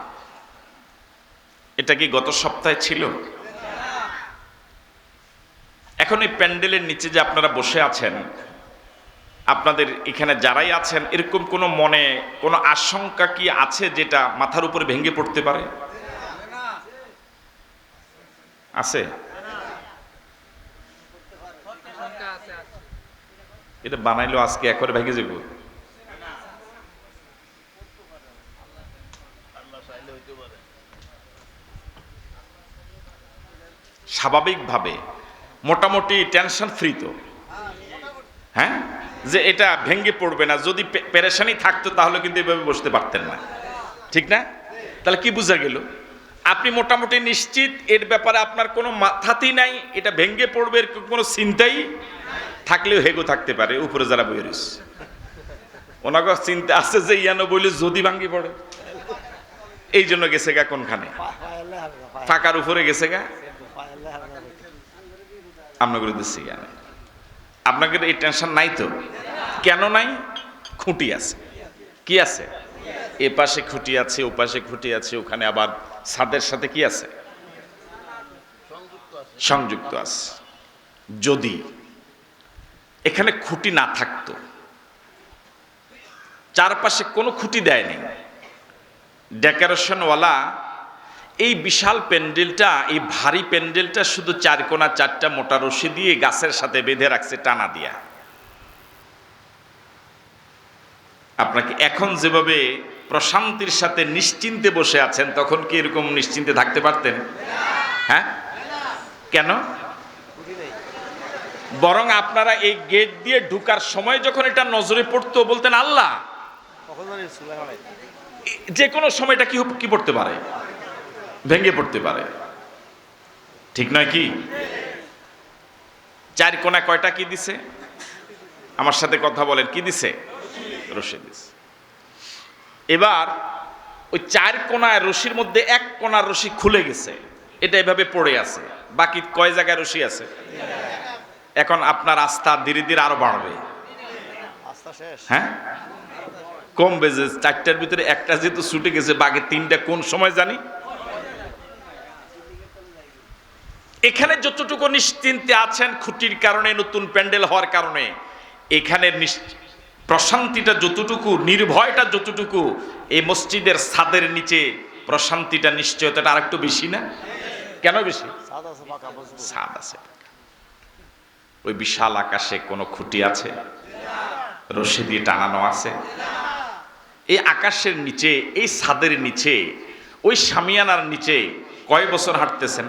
এটা কি গত সপ্তাহে ছিল? এখন এই প্যান্ডেলের নিচে যে আপনারা বসে আছেন, আপনাদের এখানে যারাই আছেন, এরকম কোনো মনে কোনো আশঙ্কা কি আছে যেটা মাথার উপরে ভেঙে পড়তে পারে? আছে? এটা বানাইলো আজকে একবারে ভেঙে যাবো? স্বাভাবিকভাবে মোটামুটি টেনশন ফ্রি তো, হ্যাঁ, যে এটা ভেঙে পড়বে না। যদি পেরেশানি থাকতো তাহলে কিন্তু এভাবে বসতে পারতেন না, ঠিক না? তাহলে কি বোঝা গেল? আপনি মোটামুটি নিশ্চিত, এর ব্যাপারে আপনার কোনো মাথাতেই নাই এটা ভেঙে পড়বে, এর কোনো চিন্তাই থাকলেও হেগো থাকতে পারে উপরে যারা বয়ে রয়েছে। ওনাকে চিন্তা আছে যে ইয়ানো বলে যদি ভাঙ্গি পড়ে, এই জন্য গেছে গা কোনখানে, ফাঁকার উপরে গেছে গা। আপনাকে দিচ্ছি জ্ঞান, আপনাকে এই টেনশন নাই তো? কেন নাই? খুঁটি আছে। কি আছে? এ পাশে খুঁটি আছে, ও পাশে খুঁটি আছে, ওখানে আবার ছাদের সাথে কি আছে? সংযুক্ত আছে। যদি এখানে খুঁটি না থাকতো, চারপাশে কোনো খুঁটি দেয়নি, ডেকোরেশনওয়ালা এই বিশাল প্যান্ডেলটা, এই ভারী প্যান্ডেলটা শুধু চার কোনা চারটা মোটা রশি দিয়ে গাছের সাথে বেঁধে রাখছে টানা দিয়া। আপনাকে এখন যেভাবে প্রশান্তির সাথে নিশ্চিন্তে বসে আছেন, তখন কি এরকম নিশ্চিন্তে থাকতে পারতেন? হ্যাঁ, কেন? বরং আপনারা এই গেট দিয়ে ঢুকার সময় যখন এটা নজরে পড়তো, বলতেন আল্লাহ, যে কোনো সময়টা কি পড়তে পারে, ভেঙে পড়তে পারে, ঠিক নয় কি? চার কোনা কয়টা কি দিছে? আমার সাথে কথা বলেন, কি দিছে? রশি দিছে। এবার ওই চার কোনায় রশির মধ্যে এক কোনার রশি খুলে গেছে, এটা এভাবে পড়ে আছে, বাকি কয় জায়গায় রশি আছে? এখন আপনার আস্থা ধীরে ধীরে আরো বাড়বে। হ্যাঁ, কম বেজে চারটার ভিতরে একটা যেহেতু ছুটে গেছে, বাকি তিনটা কোন সময় জানি। এখানে যতটুকু নিশ্চিন্তে আছেন খুঁটির কারণে, নতুন প্যান্ডেল হওয়ার কারণে, এখানে প্রশান্তিটা যতটুকু, নির্ভয়টা যতটুকু, এই মসজিদের ছাদের নিচে প্রশান্তিটা, নিশ্চয়তাটা আরেকটু বেশি না? কেন বেশি? ছাদ আছে। ওই বিশাল আকাশে কোনো খুঁটি আছে? রশি দিয়ে টানানো আছে? এই আকাশের নিচে, এই ছাদের নিচে, ওই শামিয়ানার নিচে কয় বছর হাঁটতেছেন?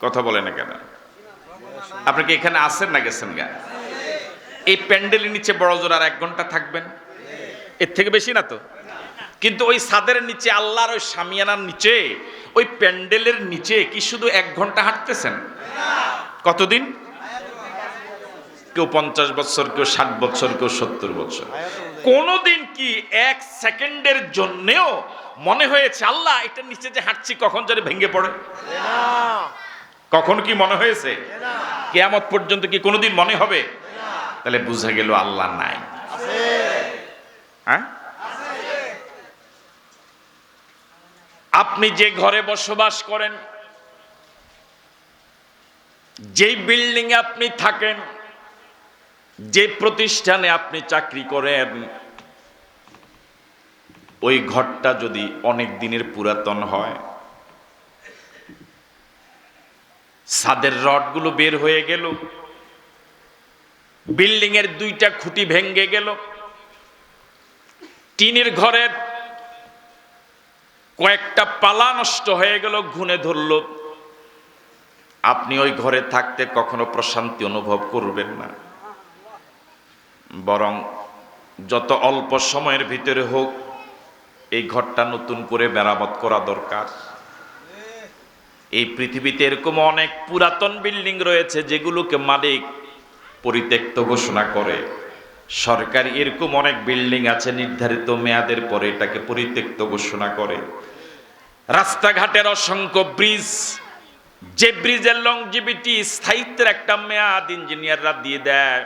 কথা বলে না কেন? আপনি কি এখানে আসেন না গেছেন গা? এই প্যান্ডেলের নিচে বড় জোর আর 1 ঘন্টা থাকবেন? এর থেকে বেশি না তো? কিন্তু ওই ছাদের নিচে, আল্লাহর ওই শামিয়ানার নিচে, ওই প্যান্ডেলের নিচে কি শুধু 1 ঘন্টা হাঁটতেছেন? কতদিন? কেউ 50 বছর, কেউ 60 বছর, কেউ 70 বছর। কোনদিন কি 1 সেকেন্ডের জন্যেও মনে হয়েছে আল্লাহ এটার নিচে যে হাঁটছি কখন যেন ভেঙে পড়ে? কখন কি মনে হয়েছে? কিয়ামত পর্যন্ত কি কোনোদিন মনে হবে? তাহলে বুঝা গেল আল্লাহ নাই। হ্যাঁ, আপনি যে ঘরে বসবাস করেন, যেই বিল্ডিং এ আপনি থাকেন, যে প্রতিষ্ঠানে আপনি চাকরি করেন, ওই ঘরটা যদি অনেক দিনের পুরাতন হয়, ছাদের রডগুলো বের হয়ে গেল, বিল্ডিং এর 2টা খুঁটি ভেঙে গেল, টিনের ঘরের কয়েকটা পালা নষ্ট হয়ে গেল, ঘুণে ধরল, আপনি ওই ঘরে থাকতে কখনো প্রশান্তি অনুভব করবেন না। বরং যত অল্প সময়ের ভিতরে হোক এই ঘরটা নতুন করে মেরামত করা দরকার। এই পৃথিবীতে এরকম অনেক পুরাতন বিল্ডিং রয়েছে যেগুলোকে মালিক পরিত্যক্ত ঘোষণা করে। সরকারি এরকম অনেক বিল্ডিং আছে নির্ধারিত মেয়াদের পরে এটাকে পরিত্যক্ত ঘোষণা করে। রাস্তাঘাটের অসংখ্য ব্রিজ, যে ব্রিজের লংজিভিটি, স্থায়িত্বের একটা মেয়াদ ইঞ্জিনিয়াররা দিয়ে দেয়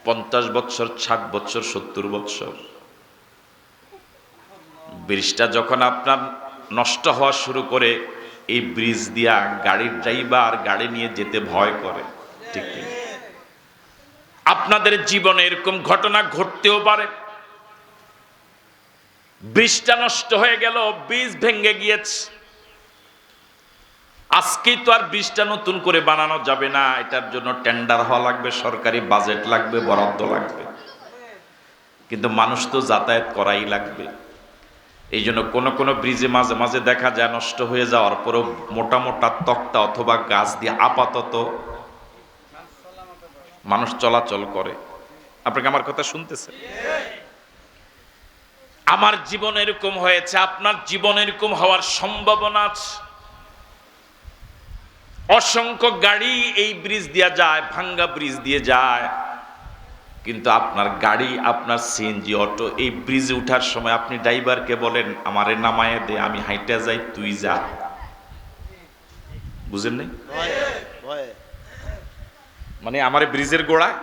50 বছর, 60 বছর, 70 বছর। ব্রিজটা যখন আপনার নষ্ট হওয়া শুরু করে, এই ব্রিজ দিয়া গাড়ির ড্রাইভার গাড়ি নিয়ে যেতে ভয় করে। ঠিক নেই? আপনাদের জীবনে এরকম ঘটনা ঘটতেও পারে। ব্রিজটা নষ্ট হয়ে গেল, ব্রিজ ভেঙে গিয়েছে, আজকেই তো আর ব্রিজটা নতুন করে বানানো যাবে না, এটার জন্য টেন্ডার হওয়া লাগবে, সরকারি বাজেট লাগবে, বরাদ্দ লাগবে। কিন্তু মানুষ তো যাতায়াত করাই লাগবে। এই জন্য কোনো ব্রিজে মাঝে মাঝে দেখা যায় নষ্ট হয়ে যাওয়ার পরেও মোটা মোটা তক্তা অথবা গাছ দিয়ে আপাতত মানুষ চলাচল করে। আপনাকে আমার কথা শুনতেছে? আমার জীবন এরকম হয়েছে, আপনার জীবন এরকম হওয়ার সম্ভাবনা আছে। অসংখ্য গাড়ি এই ব্রিজ দিয়ে যায়, ভাঙ্গা ব্রিজ দিয়ে যায়। কিন্তু আপনার গাড়ি, আপনার সিএনজি অটো, এই ব্রিজে উঠার সময় আপনি ড্রাইভারকে বলেন আমারে নামায়ে দে, আমি হাইটা যাই, তুই যা। বুঝেন নাই? মানে আমারে ব্রিজের গোড়ায়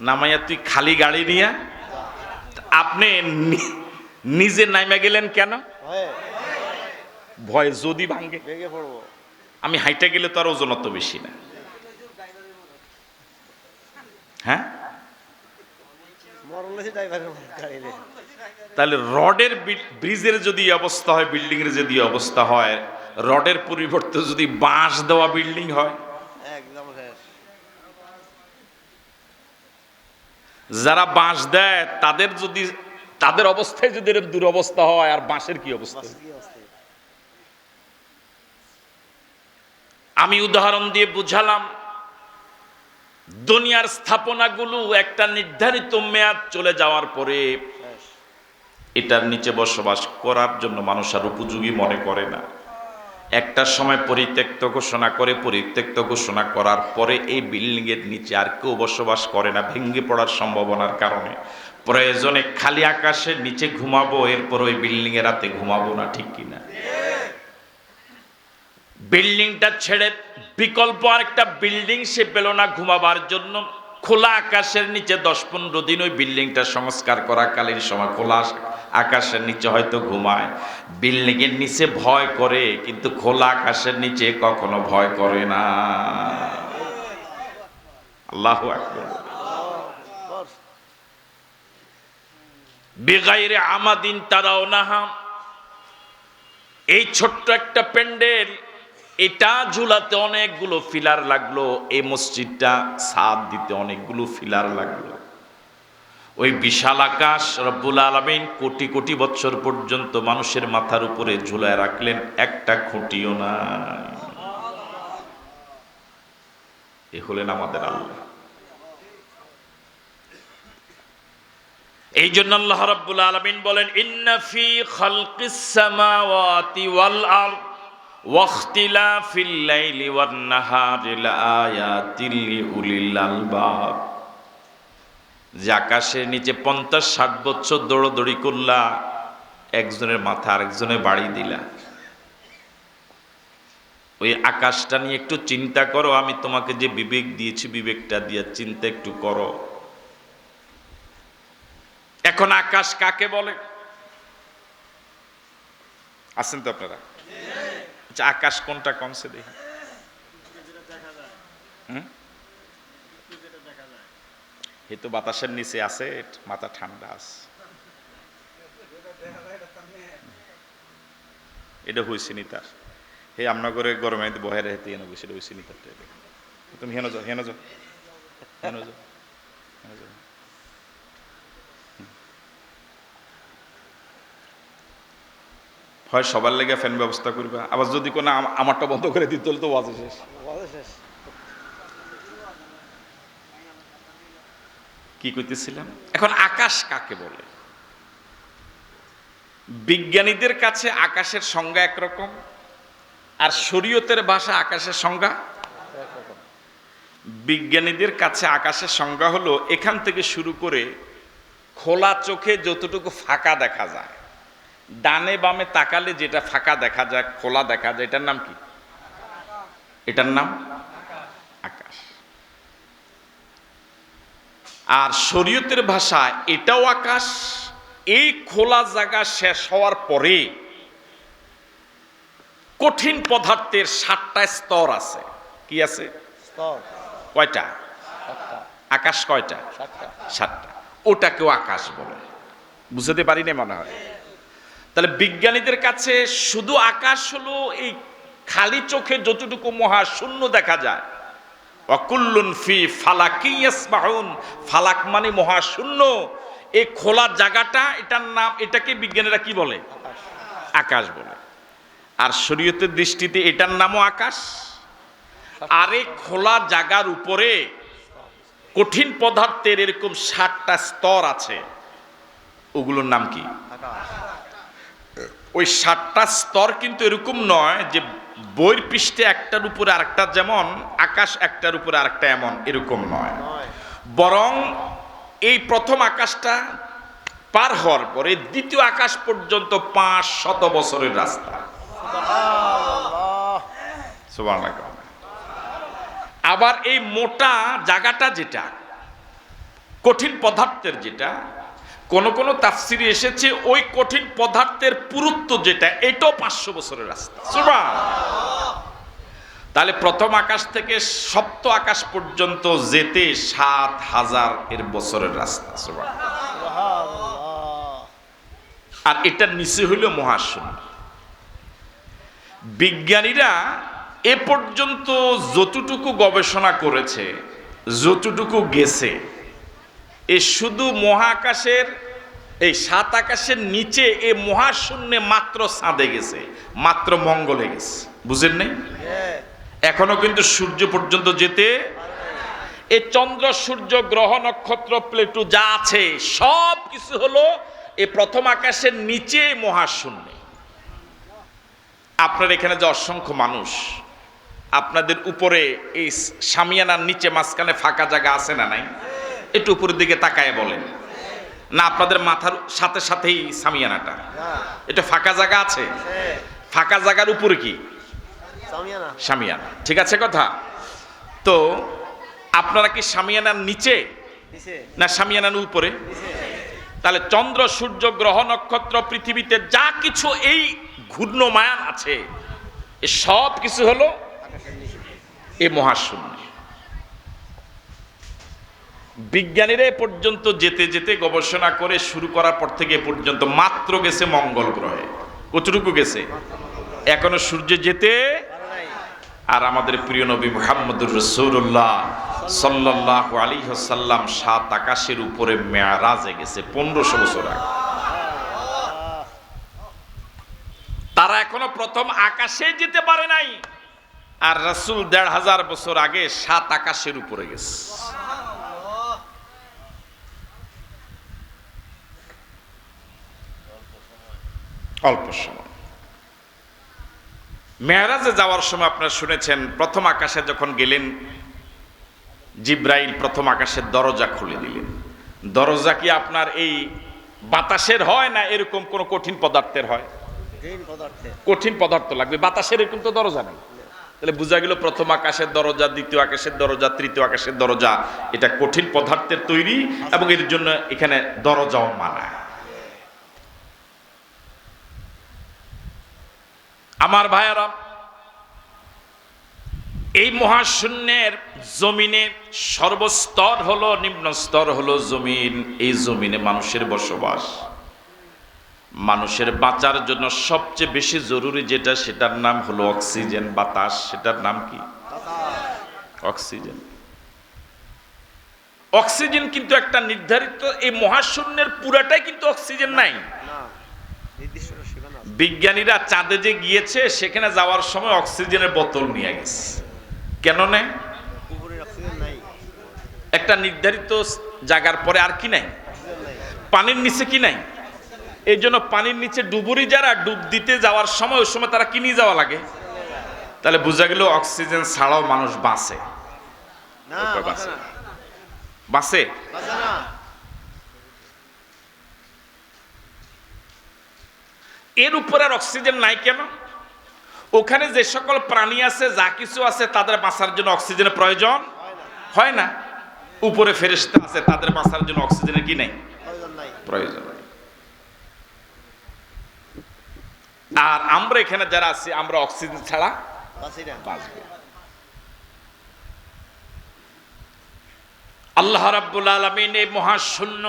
নামাইয়া তুই খালি গাড়ি নিয়ে আপনি নিজে নাইমা গেলেন কেন? ভয় যদি ভাঙ্গে, আমি হাইটা গেলে তো আর ওজন অত বেশি না। হ্যাঁ, তাহলে রডের ব্রিজের যদি অবস্থা হয়, বিল্ডিং এর যদি অবস্থা হয়, রডের পরিবর্তে যদি বাঁশ দেওয়া বিল্ডিং হয়, যারা বাঁশ দেয় তাদের যদি, তাদের অবস্থায় যদি এরকম দুরবস্থা হয়, আর বাঁশের কি অবস্থা? আমি উদাহরণ দিয়ে বুঝালাম, দুনিয়ার স্থাপনাগুলো একটা নির্ধারিত মেয়াদ চলে যাওয়ার পরে এটার নিচে বসবাস করার জন্য মানুষ আর উপযোগী মনে করে না। একটা সময় পরিত্যক্ত ঘোষণা করে, পরিত্যক্ত ঘোষণা করার পরে এই বিল্ডিং এর নিচে আর কেউ বসবাস করে না, ভেঙে পড়ার সম্ভাবনার কারণে। প্রয়োজনে খালি আকাশের নিচে ঘুমাবো, এরপর ওই বিল্ডিং এ রাতে ঘুমাবো না, ঠিক কিনা? বিল্ডিংটা ছেড়ে বিকল্প আরেকটা বিল্ডিং সে পেল না ঘুমাবার জন্য। খোলা আকাশের নিচে 10-15 দিন ওই বিল্ডিংটা সংস্কার করাকালীন সময় খোলা আকাশের নিচে হয়তো ঘুমায়। বিল্ডিং এর নিচে ভয় করে, কিন্তু খোলা আকাশের নিচে কখনো ভয় করে না। আল্লাহু আকবার। বিগাইরে আমাদিন তারাউনাহা, এই ছোট্ট একটা প্যান্ডেল, এটা ঝুলাতে অনেকগুলো ফিলার লাগলো, এই মসজিদটা ছাদ দিতে অনেকগুলো ফিলার লাগলো। ওই বিশাল আকাশ রব্বুল আলামিন কোটি কোটি বছর পর্যন্ত মানুষের মাথার উপরে ঝুলায় রাখলেন, একটা খুঁটিও নাই। এ হলেন আমাদের আল্লাহ। এই জন্য আল্লাহ রাব্বুল আলামিন বলেন, ইন্না ফি খালকিস সামাওয়াতি ওয়াল আরদ ওয়াখতিলাফিল লাইলি ওয়ান নাহারি লাআয়াতিল লিউলিল আলবাব। যে আকাশের নিচে 50-60 বছর দৌড়দৌড়ি করলা, একজনের মাথা আরেকজনের বাড়ি দিলা, ওই আকাশটা নিয়ে একটু চিন্তা করো। আমি তোমাকে যে বিবেক দিয়েছি, বিবেকটা দিয়ে চিন্তা একটু করো। এখন আকাশ কাকে বলে? আছেন তো আপনারা? আচ্ছা, আকাশ কোনটা কনসে দেখি? এই তো বাতাসের নিচে আছে, মাথা ঠান্ডা আছে। এটা হয়েছে নি তার, হে আমরা করে গরমে বহের হেতে এনে বসে হয়েছে নি তার। তুমি হেন যাও, হেন যাও, হেন যাও, হেন যাও। হয় সবার লেগে ফ্যান ব্যবস্থা করবা, আবার যদি কোনো আমারটা বন্ধ করে দিতে হলে তো ওয়াজ শেষ। কি কইতেছিলাম? এখন আকাশ কাকে বলে? বিজ্ঞানীদের কাছে আকাশের সংজ্ঞা একরকম, আর শরীয়তের ভাষা আকাশের সংজ্ঞা। বিজ্ঞানীদের কাছে আকাশের সংজ্ঞা হলো এখান থেকে শুরু করে খোলা চোখে যতটুকু ফাঁকা দেখা যায়, ডানে বামে তাকালে যেটা ফাঁকা দেখা যায়, খোলা দেখা যায়, এটার নাম কি? এটার নাম আকাশ। আর শরীয়তের ভাষায় এটাও আকাশ। এই খোলা জায়গা শেষ হওয়ার পরে কঠিন পদার্থের 7টা স্তর আছে। কি আছে? স্তর। কয়টা? আকাশ কয়টা? 7টা। ওটাকেও আকাশ বলে। বুঝতে পারি না মনে হয়। তাহলে বিজ্ঞানীদের কাছে শুধু আকাশ হলো এই খালি চোখে যতটুকু মহাশূন্য দেখা যায়। ওয়াকুল্লুন ফি ফালাকি ইয়াসবাহুন, ফালাক মানে মহাশূন্য। এই খোলা জায়গাটা, এটার নাম, এটাকে বিজ্ঞানীরা কি বলে? আকাশ বলে। আর শরীয়তের দৃষ্টিতে এটার নামও আকাশ। আর এই খোলা জায়গার উপরে কঠিন পদার্থের এরকম 7টা স্তর আছে, ওগুলোর নাম কি? ওই 7টা স্তর কিন্তু এরকম নয় যে বইয়ের পৃষ্ঠে একটার উপরে আরেকটা যেমন, আকাশ একটার উপরে আরেকটা এমন, এরকম নয়। বরং এই প্রথম আকাশটা পার হওয়ার পরে দ্বিতীয় আকাশ পর্যন্ত 500 বছরের রাস্তা। সুবহানাল্লাহ। আবার এই মোটা জায়গাটা যেটা কঠিন পদার্থের, যেটা কোন কোন তাফসিরে এসেছে ওই কঠিন পদার্থের পুরুত্ব যেটা, এটাও 500 বছরের রাস্তা। সুবহানাল্লাহ। তাহলে প্রথম আকাশ থেকে সপ্তম আকাশ পর্যন্ত যেতে 7000 এর বছরের রাস্তা। সুবহানাল্লাহ। আর এটার নিচে হইল মহাশূন্য। বিজ্ঞানীরা এ পর্যন্ত যতটুকু গবেষণা করেছে, যতটুকু গেছে, এ শুধু মহাকাশের এই 7 আকাশের নিচে এই মহাশূন্যে মাত্র চাঁদে গেছে, মাত্র মঙ্গলে গেছে। বুঝেন নাই? এখনো কিন্তু সূর্য পর্যন্ত যেতে, এই চন্দ্র সূর্য গ্রহ নক্ষত্র প্লেটু যা আছে সব কিছু হলো এই প্রথম আকাশের নিচে মহাশূন্যে। আপনার এখানে যে অসংখ্য মানুষ, আপনাদের উপরে এই শামিয়ানার নিচে মাঝখানে ফাঁকা জায়গা আছে না নাই? একটু উপরের দিকে তাকায় বলেন না, আপনাদের মাথার সাথে সাথেই শামিয়ানাটা, এটা ফাঁকা জায়গা আছে? ফাঁকা জায়গার উপরে কি শামিয়ানা? ঠিক আছে কথা? তো আপনারা কি শামিয়ানার নিচে না শামিয়ানার উপরে? তাহলে চন্দ্র সূর্য গ্রহ নক্ষত্র পৃথিবীতে যা কিছু এই ঘূর্ণমায়ান আছে, এ সব কিছু হলো এই মহাশূন্য। বিজ্ঞানীরা এ পর্যন্ত যেতে যেতে গবেষণা করে শুরু করার পর থেকে এ পর্যন্ত মাত্র গেছে মঙ্গল গ্রহে। কতটুকু গেছে? এখনো সূর্যে যেতে। আর আমাদের প্রিয় নবী মুহাম্মদুর রাসূলুল্লাহ সাল্লাল্লাহু আলাইহি ওয়াসাল্লাম 7 আকাশের উপরে মেরাজে গেছে 1500 বছর আগে। তারা এখনো প্রথম আকাশে যেতে পারে নাই, আর রাসূল 1500 বছর আগে 7 আকাশের উপরে গেছে। অল্প সময়। মেরাজে যাওয়ার সময় আপনারা শুনেছেন, প্রথম আকাশে যখন গেলেন জিব্রাইল প্রথম আকাশের দরজা খুলে দিলেন। দরজা কি আপনার এই বাতাসের হয় না এরকম কোন কঠিন পদার্থের হয়? কঠিন পদার্থ লাগবে, বাতাসের এরকম তো দরজা নেই। তাহলে বোঝা গেল প্রথম আকাশের দরজা, দ্বিতীয় আকাশের দরজা, তৃতীয় আকাশের দরজা এটা কঠিন পদার্থের তৈরি, এবং এর জন্য এখানে দরজাও মানায়। আমার ভাইয়ারা, এই মহাশূন্যের জমিনে সর্বস্তর হলো, নিম্ন স্তর হলো জমিন। এই জমিনে মানুষের বসবাস। মানুষের বাঁচার জন্য সবচেয়ে বেশি জরুরি যেটা, সেটার নাম হলো অক্সিজেন, বাতাস। সেটার নাম কি? অক্সিজেন। অক্সিজেন কিন্তু একটা নির্ধারিত, এই মহাশূন্যের পুরাটাই কিন্তু অক্সিজেন নাই। বিজ্ঞানীরা চাঁদে যে গিয়েছে, সেখানে যাওয়ার সময় অক্সিজেনের বোতল নিয়ে গেছে। কেন নেই? একটা নির্ধারিত জায়গার পরে আর কি নাই? পানির নিচে কি নাই? এই জন্য পানির নিচে ডুবুরি যারা ডুব দিতে যাওয়ার সময়, ওই সময় তারা কি নিয়ে যাওয়া লাগে? তাহলে বোঝা গেল অক্সিজেন ছাড়াও মানুষ বাঁচে। বাঁচে? এর উপরে আর অক্সিজেন নাই কেন? ওখানে যে সকল প্রাণী আছে, যা কিছু আছে, তাদের বাঁচার জন্য অক্সিজেনের প্রয়োজন হয় না। উপরে ফেরেশতা আছে, তাদের বাঁচার জন্য অক্সিজেনের কি নাই? প্রয়োজন। আর আমরা এখানে যারা আছি, আমরা অক্সিজেন ছাড়া বাঁচব। আল্লাহ রাব্বুল আলামিন এই মহাশূন্য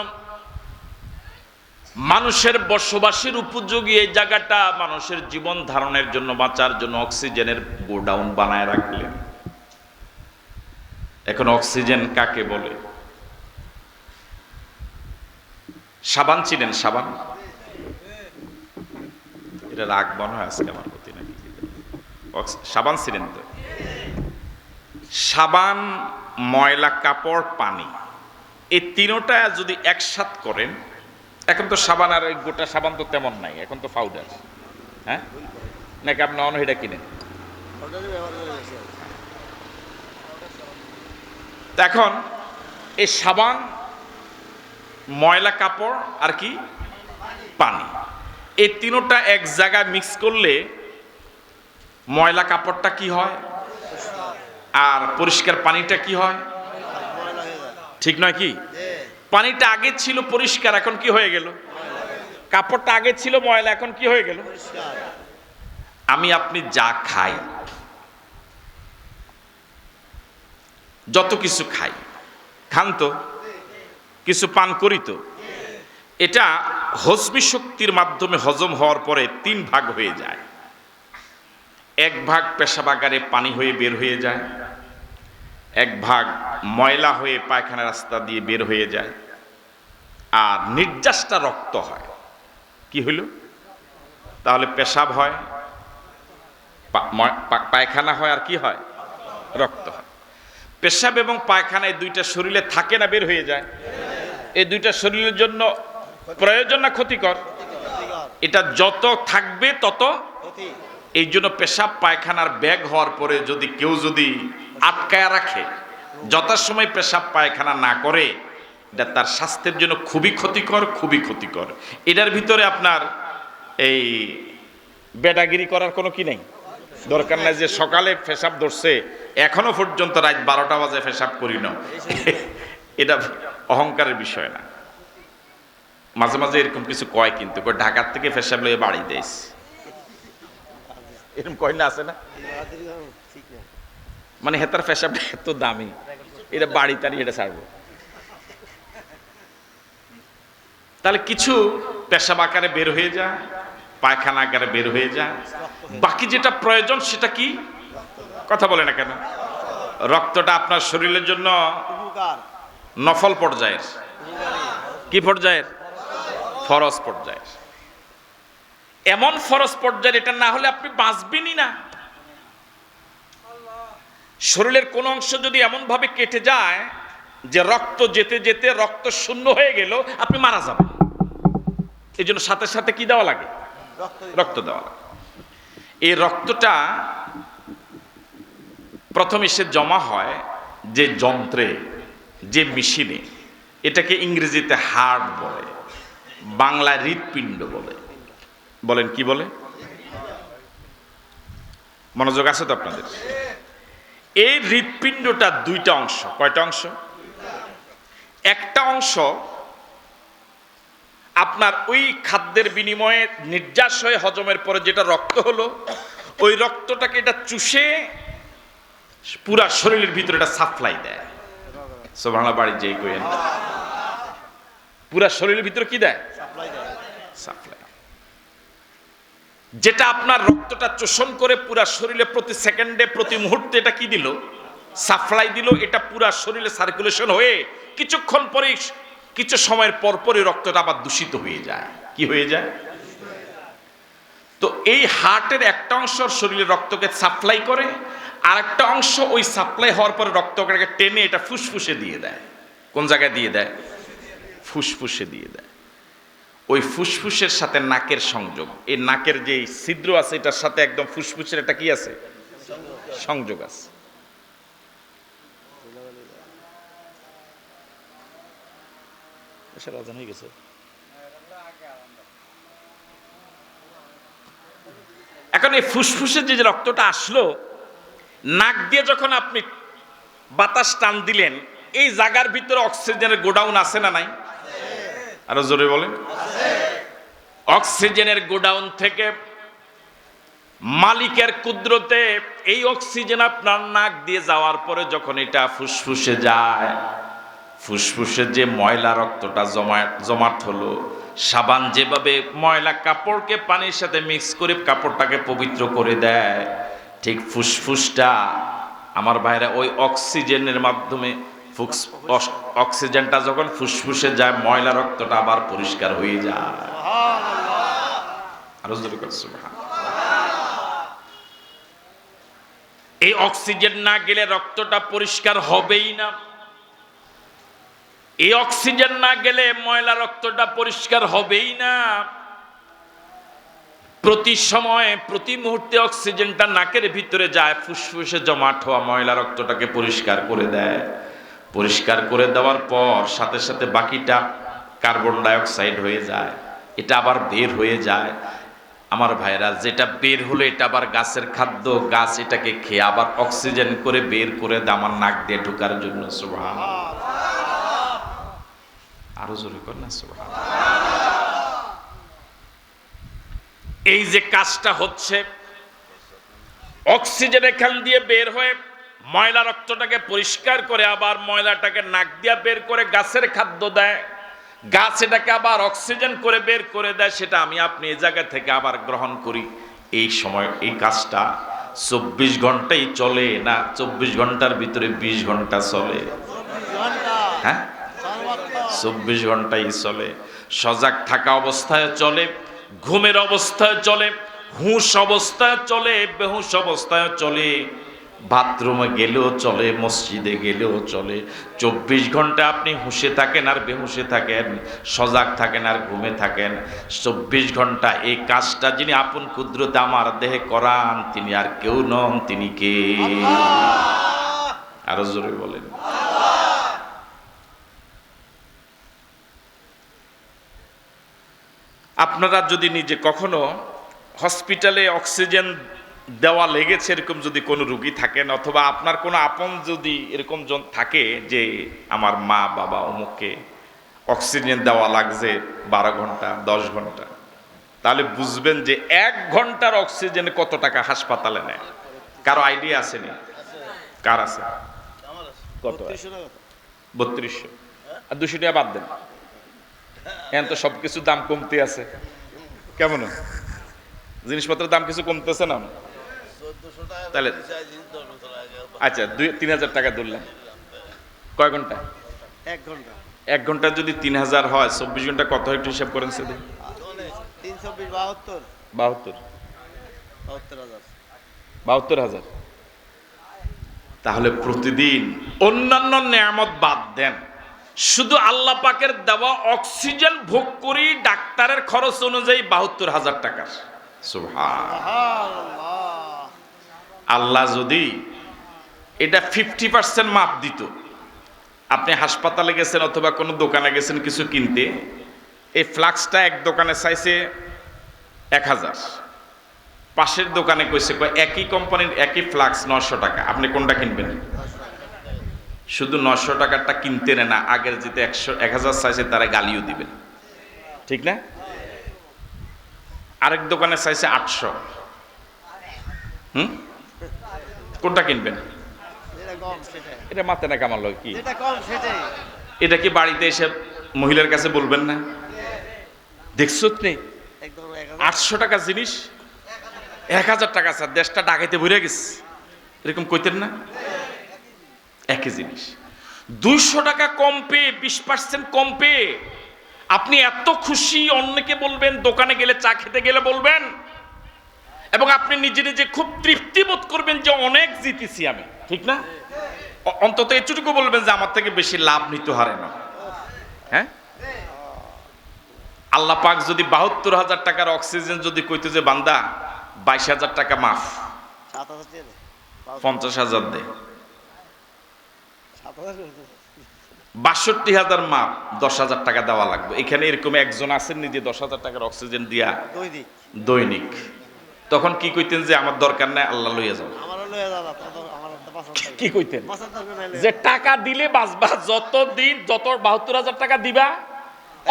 মানুষের বসবাসের উপযোগী এই জায়গাটা মানুষের জীবন ধারণের জন্য, বাঁচার জন্য অক্সিজেনের গোডাউন বানায় রাখলেন। এখন অক্সিজেন কাকে বলে? সাবান চিনেন? সাবান? এটা রাগ মনে হয় আজকে আমার প্রতি নাকি? সাবান চিনেন তো? সাবান, ময়লা কাপড়, পানি, এই তিনটা যদি একসাথ করেন, এখন তো সাবান আর গোটা সাবান তো তেমন নাই, এখন তো পাউডার। হ্যাঁ, নাকি আপনি অনহিটা কিনেন? এখন এই সাবান, ময়লা কাপড় আর কি পানি, এই তিনটা এক জায়গায় মিক্স করলে ময়লা কাপড়টা কি হয় আর পরিষ্কার পানিটা কি হয়? ঠিক নয় কি? পানিটা আগে ছিল পরিষ্কার, এখন কি হয়ে গেল? কাপড়টা আগে ছিল ময়লা, এখন কি হয়ে গেল? আমি আপনি যা খাই, যত কিছু খাই, খান তো, কিছু পান করি তো, এটা হজমি শক্তির মাধ্যমে হজম হওয়ার পরে 3 ভাগ হয়ে যায়। 1 ভাগ পেশাবাগারে পানি হয়ে বের হয়ে যায়, 1 ভাগ ময়লা হয়ে পায়খানা রাস্তা দিয়ে বের হয়ে যায়, আর নির্যাসটা রক্ত হয়। কি হইল? তাহলে পেশাব হয়, পায়খানা হয়, আর কি হয়? রক্ত হয়। পেশাব এবং পায়খানা এই দুইটা শরীরে থাকে না বের হয়ে যায়? এই দুইটা শরীরের জন্য প্রয়োজন না ক্ষতিকর? এটা যত থাকবে তত, এই জন্য পেশাব পায়খানার ব্যাগ হওয়ার পরে যদি কেউ যদি আটকায় রাখে, যথাসময় পেশাব পায়খানা না করে, এটা তার স্বাস্থ্যের জন্য খুবই ক্ষতিকর, খুবই ক্ষতিকর। এটার ভিতরে আপনার এই বেডাগিরি করার কোনো কি নেই, দরকার নাই যে সকালে পেশাব ধরছে এখনো পর্যন্ত রাত 12টা বাজে পেশাব করি না, এটা অহংকারের বিষয় না। মাঝে মাঝে এরকম কিছু কয়, কিন্তু ঢাকার থেকে পেশাব লয়ে বাড়ি দেয়, এরকম কয় না, আছে না? মানে হেতার পেশাবটা এত দামি, এটা বাড়ি তারি এটা ছাড়বো। তাহলে কিছু পেশাব আকারে বের হয়ে যায়, পায়খানা আকারে বের হয়ে যায়, বাকি যেটা প্রয়োজন সেটা কি? কথা বলে না কেন? রক্তটা আপনার শরীরের জন্য নফল পর্যায়ের, কি পর্যায়ের? ফরজ পর্যায়ের। এমন ফরজ পর্যায়ের, এটা না হলে আপনি বাঁচবেনই না। শরীরের কোন অংশ যদি এমন ভাবে কেটে যায় যে রক্ত যেতে যেতে রক্ত শূন্য হয়ে গেল, আপনি মারা যাবেন। এই জন্য সাথে সাথে কি দেওয়া লাগে? রক্ত দেওয়া লাগে। এই রক্তটা প্রথম এসে জমা হয় যে যন্ত্রে, যে মেশিনে, এটাকে ইংরেজিতে হার্ট বলে, বাংলায় হৃৎপিণ্ড বলে। বলেন কি বলে? মনোযোগ আছে তো আপনাদের? এই হৃৎপিণ্ডটা 2টা অংশ। কয়টা অংশ? একটা অংশ আপনার ওই খাদ্যের বিনিময়ে নির্যাস হয়ে হজমের পরে যেটা রক্ত হলো, ওই রক্তটাকে এটা চুষে পুরা শরীরের ভিতরে এটা সাপ্লাই দেয়। সুবহানাল্লাহ, বাড়ি যেই কইেন, পুরা শরীরের ভিতরে কি দেয়? সাপ্লাই। যেটা আপনার রক্তটা শোষণ করে পুরা শরীরে প্রতি সেকেন্ডে, প্রতি মুহূর্তে এটা কি দিল? সাপ্লাই দিল। এটা পুরা শরীরে সার্কুলেশন হয়ে কিছুক্ষণ পরে, কিছু সময়ের পরপরই রক্তটা আবার দূষিত হয়ে যায়। কি হয়ে যায়? তো এই হার্টের একটা অংশ শরীরের রক্তকে সাপ্লাই করে, আর একটা অংশ ওই সাপ্লাই হওয়ার পরে রক্তকে টেনে এটা ফুসফুসে দিয়ে দেয়। কোন জায়গায় দিয়ে দেয়? ফুসফুসে দিয়ে দেয়। ওই ফুসফুসের সাথে নাকের সংযোগ, এই নাকের যে ছিদ্র আছে এটার সাথে একদম ফুসফুসের একটা কি আছে? সংযোগ আছে। হয়ে গেছে। এখন এই ফুসফুসের যে রক্তটা আসলো, নাক দিয়ে যখন আপনি বাতাস টান দিলেন, এই জায়গার ভিতরে অক্সিজেনের গোডাউন আছে না নাই? আরো জোরে বলেন। অক্সিজেনের গোডাউন থেকে মালিকের কুদরতে এই অক্সিজেন আপনার নাক দিয়ে যাওয়ার পরে যখন এটা ফুসফুসে যায়, ফুসফুসে যে ময়লা রক্তটা জমাট হলো, সাবান যেভাবে ময়লা কাপড়কে পানির সাথে মিক্স করে কাপড়টাকে পবিত্র করে দেয়, ঠিক ফুসফুসটা আমার ভাইরা ওই অক্সিজেনের মাধ্যমে, অক্সিজেনটা যখন ফুসফুসে যায়, ময়লা রক্তটা আবার পরিষ্কার হয়ে যায়। আরো জোরে করে সুবহানাল্লাহ। এই অক্সিজেন না গেলে রক্তটা পরিষ্কার হবেই না। এই অক্সিজেন না গেলে ময়লা রক্তটা পরিষ্কার হবেই না। প্রতি সময়ে, প্রতি মুহূর্তে অক্সিজেনটা নাকের ভিতরে যায়, ফুসফুসে জমাট হওয়া ময়লা রক্তটাকে পরিষ্কার করে দেয়। পরিষ্কার করে দেওয়ার পর সাথে সাথে বাকিটা কার্বন ডাইঅক্সাইড হয়ে যায়, এটা আবার বের হয়ে যায়। আমার ভাইরা, যেটা বের হলো এটা আবার গাছের খাদ্য, গাছ এটাকে খেয়ে আবার অক্সিজেন করে বের করে দেয় আমার নাক দিয়ে ঢোকার জন্য। সুবহানাল্লাহ, আরো জোরে কর না সুবহানাল্লাহ। এই যে কাজটা হচ্ছে, অক্সিজেন এখান দিয়ে বের হয়ে ময়লা রক্তটাকে পরিষ্কার করে আবার ময়লাটাকে নাক দিয়ে বের করে গাছের খাদ্য দেয়, গাছ এটাকে আবার অক্সিজেন করে বের করে দেয়, সেটা আমি আপনি এই জায়গা থেকে আবার গ্রহণ করি। এই সময় এই কাজটা 24 ঘন্টাই চলে না 24 ঘন্টার ভিতরে 20 ঘন্টা চলে? হ্যাঁ, 24 ঘন্টাই চলে। সজাগ থাকা অবস্থায় চলে, ঘুমের অবস্থায় চলে, হুঁশ অবস্থায় চলে, বেহুশ অবস্থায় চলে, বাথরুমে গেলেও চলে, মসজিদে গেলেও চলে। 24 ঘন্টা আপনি হুঁশে থাকেন আর বেহুশে থাকেন, সজাগ থাকেন আর ঘুমে থাকেন। 24 ঘন্টা এই কাজটা যিনি আপন কুদরতে আমার দেহে করান, তিনি আর কেউ নন, তিনি কে? আরো জোরে বলেন। আপনারা যদি নিজে কখনো হসপিটালে অক্সিজেন দেওয়া লেগেছে এরকম যদি কোনো রুগী থাকেন, অথবা আপনার কোনো আপন যদি এরকম জন থাকে যে আমার মা বাবা অমুককে অক্সিজেন দেওয়া লাগছে 12 ঘন্টা 10 ঘন্টা, তাহলে বুঝবেন যে 1 ঘন্টার অক্সিজেনে কত টাকা হাসপাতালে নেয়। কারো আইডিয়া আসেনি? কার আছে? কত? 3200 আর 200 টাকা বাদ দেন, এখন তো সবকিছুর দাম কমতে আছে। কেমন জিনিসপত্রের দাম কিছু কমতেছে না? তাহলে আচ্ছা 2-3 হাজার টাকা ধরলাম। কয় ঘন্টা? 1 ঘন্টা। 1 ঘন্টা যদি 3000 হয়, 24 ঘন্টা কত হয় একটু হিসাব করেন সেদিন? 72,000। তাহলে প্রতিদিন অন্যান্য নেয়ামত বাদ দেন, শুধু আল্লাহ পাকের দেওয়া অক্সিজেন ভোগ করি ডাক্তারের খরচ অনুযায়ী 72,000 টাকা। সুবহানাল্লাহ। আল্লাহ যদি এটা 50% মাপ দিত, আপনি হাসপাতালে গেছেন অথবা কোনো দোকানে গেছেন কিছু কিনতে, এই ফ্লাক্সটা এক দোকানে চাইছে 1000, পাশের দোকানে কইছে একই কোম্পানির একই ফ্লাক্স 900 টাকা, আপনি কোনটা কিনবেন? শুধু 900 টাকারটা কিনতে না, আগের যেতে 1000 চাইছে তারা গালিও দিবেন, ঠিক না? আরেক দোকানে চাইছে 800, কোনটা কিনবেন? এটা মাতে না কামাল কি? এটা কি বাড়িতে এসে মহিলার কাছে বলবেন না? দেখছো তুমি 800 টাকা জিনিস 1000 টাকা স্যার, দেশটা ডাকাইতে ভরে গেছে, এরকম কইতেন না? একই জিনিস 200 টাকা কম পেয়ে, 20% কম পেয়ে আপনি এত খুশি, অন্যকে বলবেন, দোকানে গেলে চা খেতে গেলে বলবেন, এবং আপনি নিজে নিজে খুব তৃপ্তি বোধ করবেন যে অনেক জিতেছি আমি, ঠিক না? অন্তত এটুকু বলবেন যে আমার থেকে বেশি লাভ নিতে হারে না। হ্যাঁ, আল্লাহ পাক যদি 72,000 টাকার অক্সিজেন যদি কইতো যে বান্দা 22,000 টাকা মাফ, 50,000 দে, 62,000 মাপ, 10,000 টাকা দেওয়া লাগবে। এখানে এরকম একজন আছেন নিজে 10,000 টাকার অক্সিজেন দিয়া দৈনিক, তখন কি কইতেন? যে আমার দরকার নাই, আল্লাহ লইয়া যাও। কি কইতেন? যে টাকা দিলে বাঁচবা, যতদিন যত 72,000 টাকা দিবা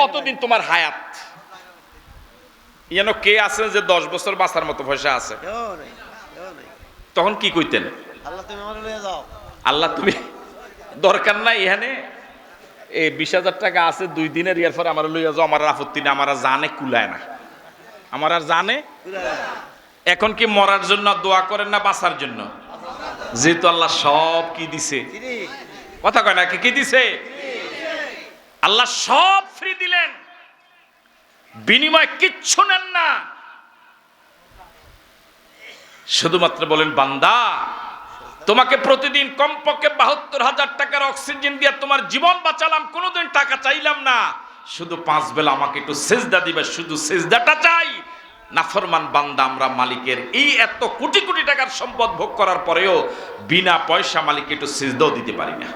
অতদিন তোমার হায়াত। যেন কে আছেন যে 10 বছর বাঁচার মতো পয়সা আছে? তখন কি কইতেন? আল্লাহ তুমি দরকার নাই, এখানে এই 20,000 টাকা আছে 2 দিনের, এর পরে আমার লইয়া যাও, আমার আপত্তি না, আমার জানে কুলায় না, আমার আর জানে। এখন কি মরার জন্য দোয়া করেন না বাঁচার জন্য? যেহেতু আল্লাহ সব কি দিছে, কথা কয় না, কি দিছে? আল্লাহ সব ফ্রি দিলেন, বিনিময় কিচ্ছু নেন না, শুধুমাত্র বলেন বান্দা তোমাকে প্রতিদিন কমপক্ষে 72,000 টাকার অক্সিজেন দিয়ে তোমার জীবন বাঁচালাম, কোনোদিন টাকা চাইলাম না, শুধু 5 বেলা আমাকে একটু সেজদা দিবে, শুধু সেজদাটা চাই। নাফরমান বান্দা আমরা মালিকের এই এত কোটি কোটি টাকার সম্পদ ভোগ করার পরেও বিনা পয়সা মালিককে একটু সেজদাও দিতে পারি না।